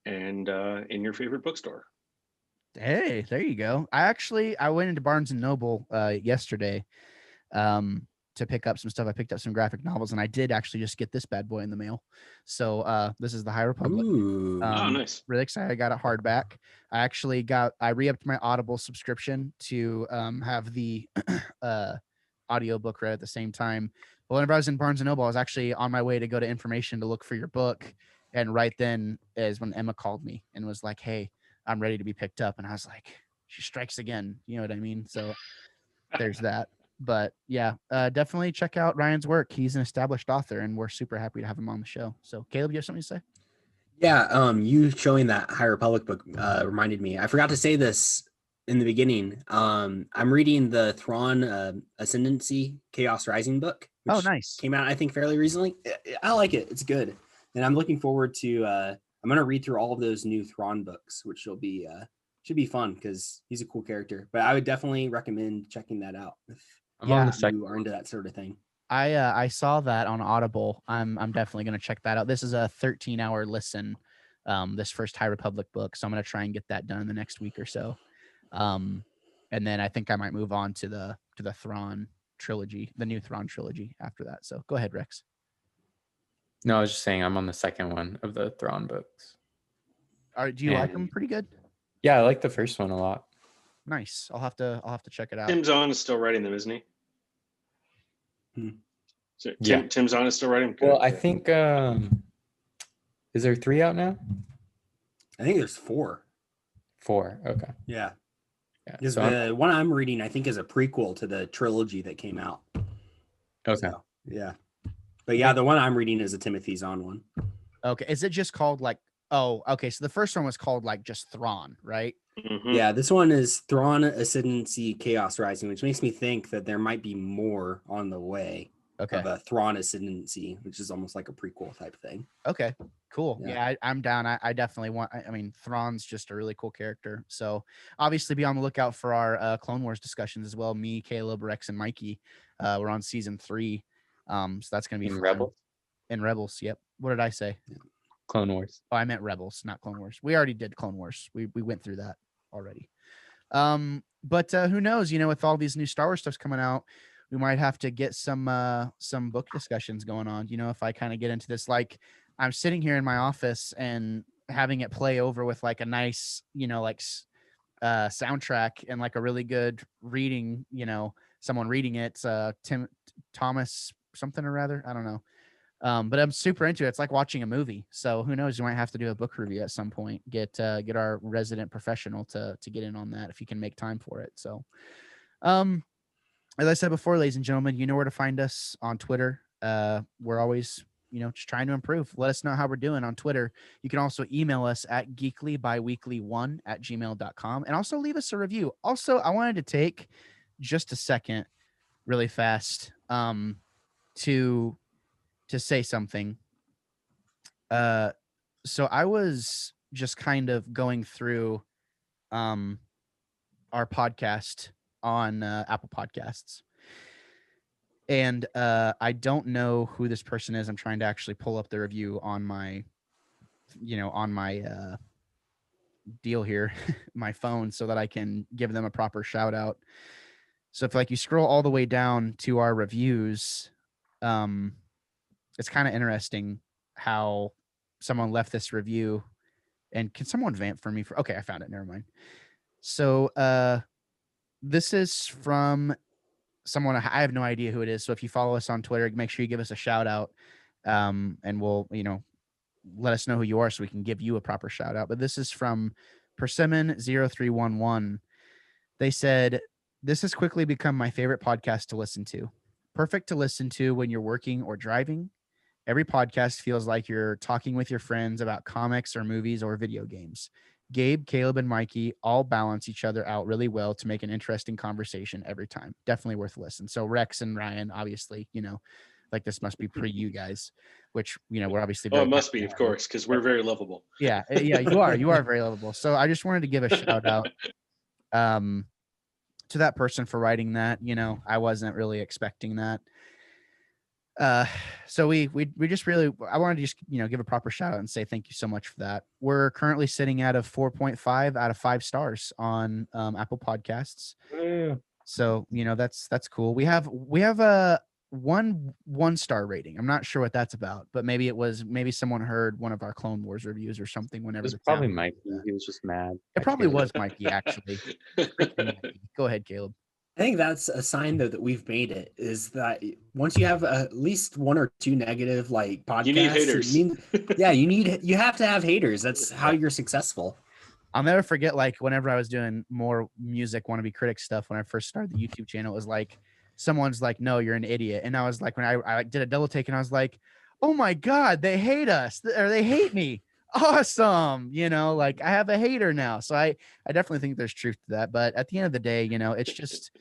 D: and in your favorite bookstore.
A: Hey, there you go. I went into Barnes and Noble yesterday to pick up some stuff. I picked up some graphic novels, and I did actually just get this bad boy in the mail. So this is the High Republic.
C: Ooh.
D: Oh, nice.
A: Really excited. I got it hardback. I re-upped my Audible subscription to have the audiobook read at the same time. But whenever I was in Barnes and Noble, I was actually on my way to go to information to look for your book. And right then is when Emma called me and was like, "Hey, I'm ready to be picked up." And I was like, she strikes again. You know what I mean? So there's that. But yeah, definitely check out Ryan's work. He's an established author, and we're super happy to have him on the show. So Caleb, you have something to say?
C: Yeah, you showing that High Republic book reminded me. I forgot to say this in the beginning. I'm reading the Thrawn Ascendancy Chaos Rising book.
A: Oh, nice.
C: Came out, I think, fairly recently. I like it. It's good. And I'm looking forward to, I'm going to read through all of those new Thrawn books, which should be fun because he's a cool character. But I would definitely recommend checking that out if
B: I'm on the second.
C: you are into that sort of thing.
A: I saw that on Audible. I'm definitely going to check that out. This is a 13-hour listen, this first High Republic book. So I'm going to try and get that done in the next week or so. And then I think I might move on to the Thrawn trilogy, the new Thrawn trilogy after that. So go ahead, Rex.
B: No, I was just saying I'm on the second one of the Thrawn books.
A: Do you like them pretty good?
B: Yeah, I like the first one a lot.
A: Nice. I'll have to check it out.
D: Tim Zahn is still writing them, isn't he? So
B: Yeah.
D: Tim Zahn is still writing.
B: Well, I think is there 3 out now?
C: I think there's 4.
B: 4. Okay.
C: Yeah.
B: Yeah.
C: Because
B: So
C: the one I'm reading, I think, is a prequel to the trilogy that came out.
B: okay.
C: So, yeah. But yeah, the one I'm reading is a Timothy Zahn one.
A: Okay. Is it just called like? Oh, okay. So the first one was called like just Thrawn, right?
D: Mhm.
C: Yeah, this one is Thrawn Ascendancy Chaos Rising, which makes me think that there might be more on the way
A: Okay.
C: of a Thrawn Ascendancy, which is almost like a prequel type thing.
A: Okay. Cool.
C: Yeah.
A: Yeah, I'm down. I definitely want. I mean, Thrawn's just a really cool character. So obviously, be on the lookout for our Clone Wars discussions as well. Me, Caleb, Rex, and Mikey. We're on season 3. So that's gonna be
B: In
A: fun.
B: Rebels?
A: In Rebels. Yep. What did I say?
B: Clone Wars.
A: Oh, I meant Rebels, not Clone Wars. We already did Clone Wars. We went through that already. But who knows? With all these new Star Wars stuffs coming out, we might have to get some book discussions going on. If I kind of get into this, like I'm sitting here in my office and having it play over with like a nice, soundtrack and like a really good reading. Someone reading it. Thomas something or rather. I don't know. But I'm super into it. It's like watching a movie. So who knows? You might have to do a book review at some point. Get our resident professional to get in on that if you can make time for it. So, as I said before, ladies and gentlemen, you know where to find us on Twitter. We're always, just trying to improve. Let us know how we're doing on Twitter. You can also email us at geeklybiweekly1@gmail.com and also leave us a review. Also, I wanted to take just a second really fast to say something. So I was just kind of going through our podcast on Apple Podcasts. And I don't know who this person is. I'm trying to actually pull up the review on my, on my deal here, my phone, so that I can give them a proper shout out. So if like you scroll all the way down to our reviews, it's kind of interesting how someone left this review. And can someone vamp for me? Okay, I found it. Never mind. So this is from someone, I have no idea who it is. So if you follow us on Twitter, make sure you give us a shout out, and we'll let us know who you are so we can give you a proper shout out. But this is from Persimmon0311. They said, "This has quickly become my favorite podcast to listen to. Perfect to listen to when you're working or driving. Every podcast feels like you're talking with your friends about comics or movies or video games. Gabe, Caleb, and Mikey all balance each other out really well to make an interesting conversation every time. Definitely worth a listen." So Rex and Ryan, obviously, like this must be pre you guys, which, we're obviously
D: Oh,
A: very
D: it must
A: happy
D: be,
A: to
D: of
A: have you.
D: course, because we're very lovable.
A: Yeah, you are very lovable. So I just wanted to give a shout out to that person for writing that. I wasn't really expecting that. So we just really, I wanted to just, give a proper shout out and say thank you so much for that. We're currently sitting at a 4.5 out of 5 stars on Apple Podcasts. So, that's cool. We have a 1-star rating. I'm not sure what that's about, but maybe someone heard one of our Clone Wars reviews or something
B: It
A: whenever
B: was
A: the
B: probably
A: sound.
B: Mikey. He was just mad.
A: It probably was Mikey, actually. Freaking Mikey. Go ahead, Caleb.
C: I think that's a sign though that we've made it, is that once you have at least 1 or 2 negative like podcasts,
D: You need haters.
C: you have to have haters. That's how you're successful.
A: I'll never forget, like, whenever I was doing more music wannabe critic stuff when I first started the YouTube channel, it was like someone's like, "No, you're an idiot," and I was like, when I did a double take, and I was like, "Oh my god, they hate us, or they hate me." Awesome, like I have a hater now. So I definitely think there's truth to that. But at the end of the day, it's just,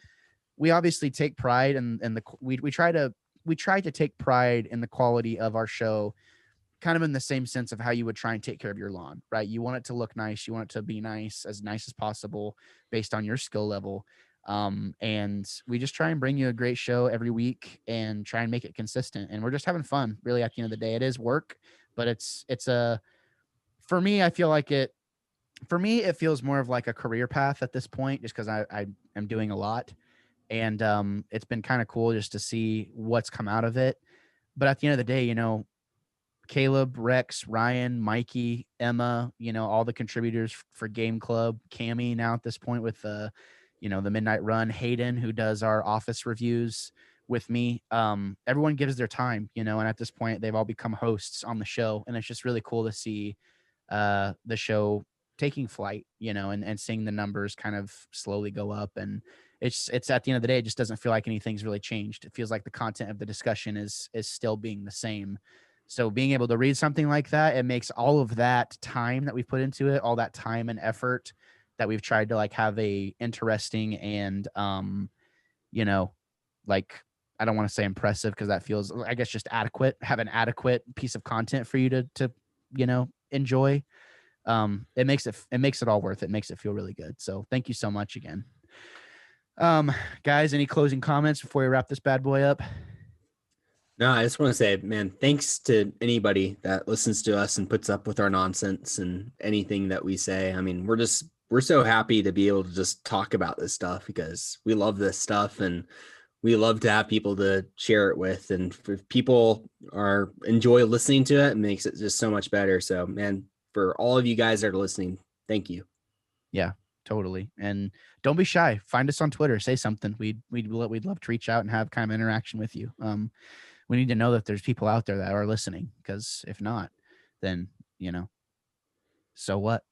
A: we obviously take pride in we try to take pride in the quality of our show, kind of in the same sense of how you would try and take care of your lawn, right? You want it to look nice. You want it to be nice as possible based on your skill level. And we just try and bring you a great show every week and try and make it consistent. And we're just having fun, really. At the end of the day, it is work, but it's for me, I feel like it feels more of like a career path at this point, just because I am doing a lot. And it's been kind of cool just to see what's come out of it. But at the end of the day, Caleb, Rex, Ryan, Mikey, Emma, all the contributors for Game Club, Cammy now at this point with the Midnight Run, Hayden, who does our office reviews with me. Everyone gives their time, and at this point they've all become hosts on the show. And it's just really cool to see the show taking flight, and seeing the numbers kind of slowly go up. And it's at the end of the day, it just doesn't feel like anything's really changed. It feels like the content of the discussion is still being the same. So being able to read something like that, it makes all of that time that we've put into it, all that time and effort that we've tried to like have a interesting and like, I don't want to say impressive because that feels, I guess, just adequate, have an adequate piece of content for you to enjoy. It makes it all worth it. Makes it feel really good. So thank you so much again. Guys, any closing comments before we wrap this bad boy up?
C: No, I just want to say, man, thanks to anybody that listens to us and puts up with our nonsense and anything that we say. I mean, we're so happy to be able to just talk about this stuff because we love this stuff and we love to have people to share it with. And if people enjoy listening to it, it makes it just so much better. So, man, for all of you guys that are listening, thank you.
A: Yeah, totally. And don't be shy. Find us on Twitter. Say something. We'd love to reach out and have kind of interaction with you. We need to know that there's people out there that are listening, because if not, then, so what?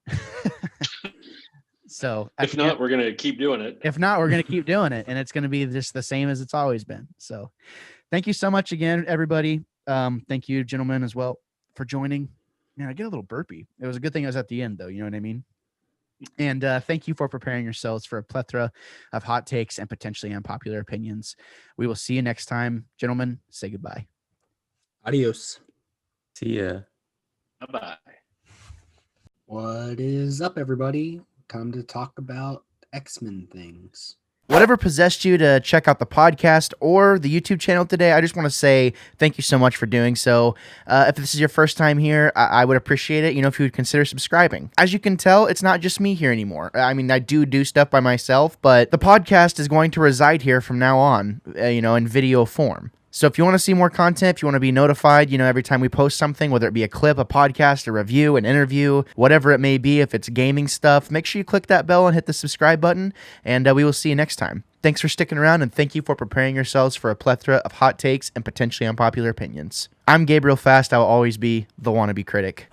A: So
D: if not, we're going to keep doing it.
A: If not, we're going to keep doing it, and it's going to be just the same as it's always been. So thank you so much again, everybody. Thank you, gentlemen, as well, for joining. Man, I get a little burpy. It was a good thing I was at the end, though. You know what I mean? And thank you for preparing yourselves for a plethora of hot takes and potentially unpopular opinions. We will see you next time. Gentlemen, say goodbye.
C: Adios.
B: See ya.
D: Bye-bye.
C: What is up, everybody? Time to talk about X-Men things.
A: Whatever possessed you to check out the podcast or the YouTube channel today, I just want to say thank you so much for doing so. If this is your first time here, I would appreciate it, if you would consider subscribing. As you can tell, it's not just me here anymore. I mean, I do stuff by myself, but the podcast is going to reside here from now on, in video form. So if you want to see more content, if you want to be notified, every time we post something, whether it be a clip, a podcast, a review, an interview, whatever it may be, if it's gaming stuff, make sure you click that bell and hit the subscribe button, and we will see you next time. Thanks for sticking around, and thank you for preparing yourselves for a plethora of hot takes and potentially unpopular opinions. I'm Gabe Real Fast. I will always be the wannabe critic.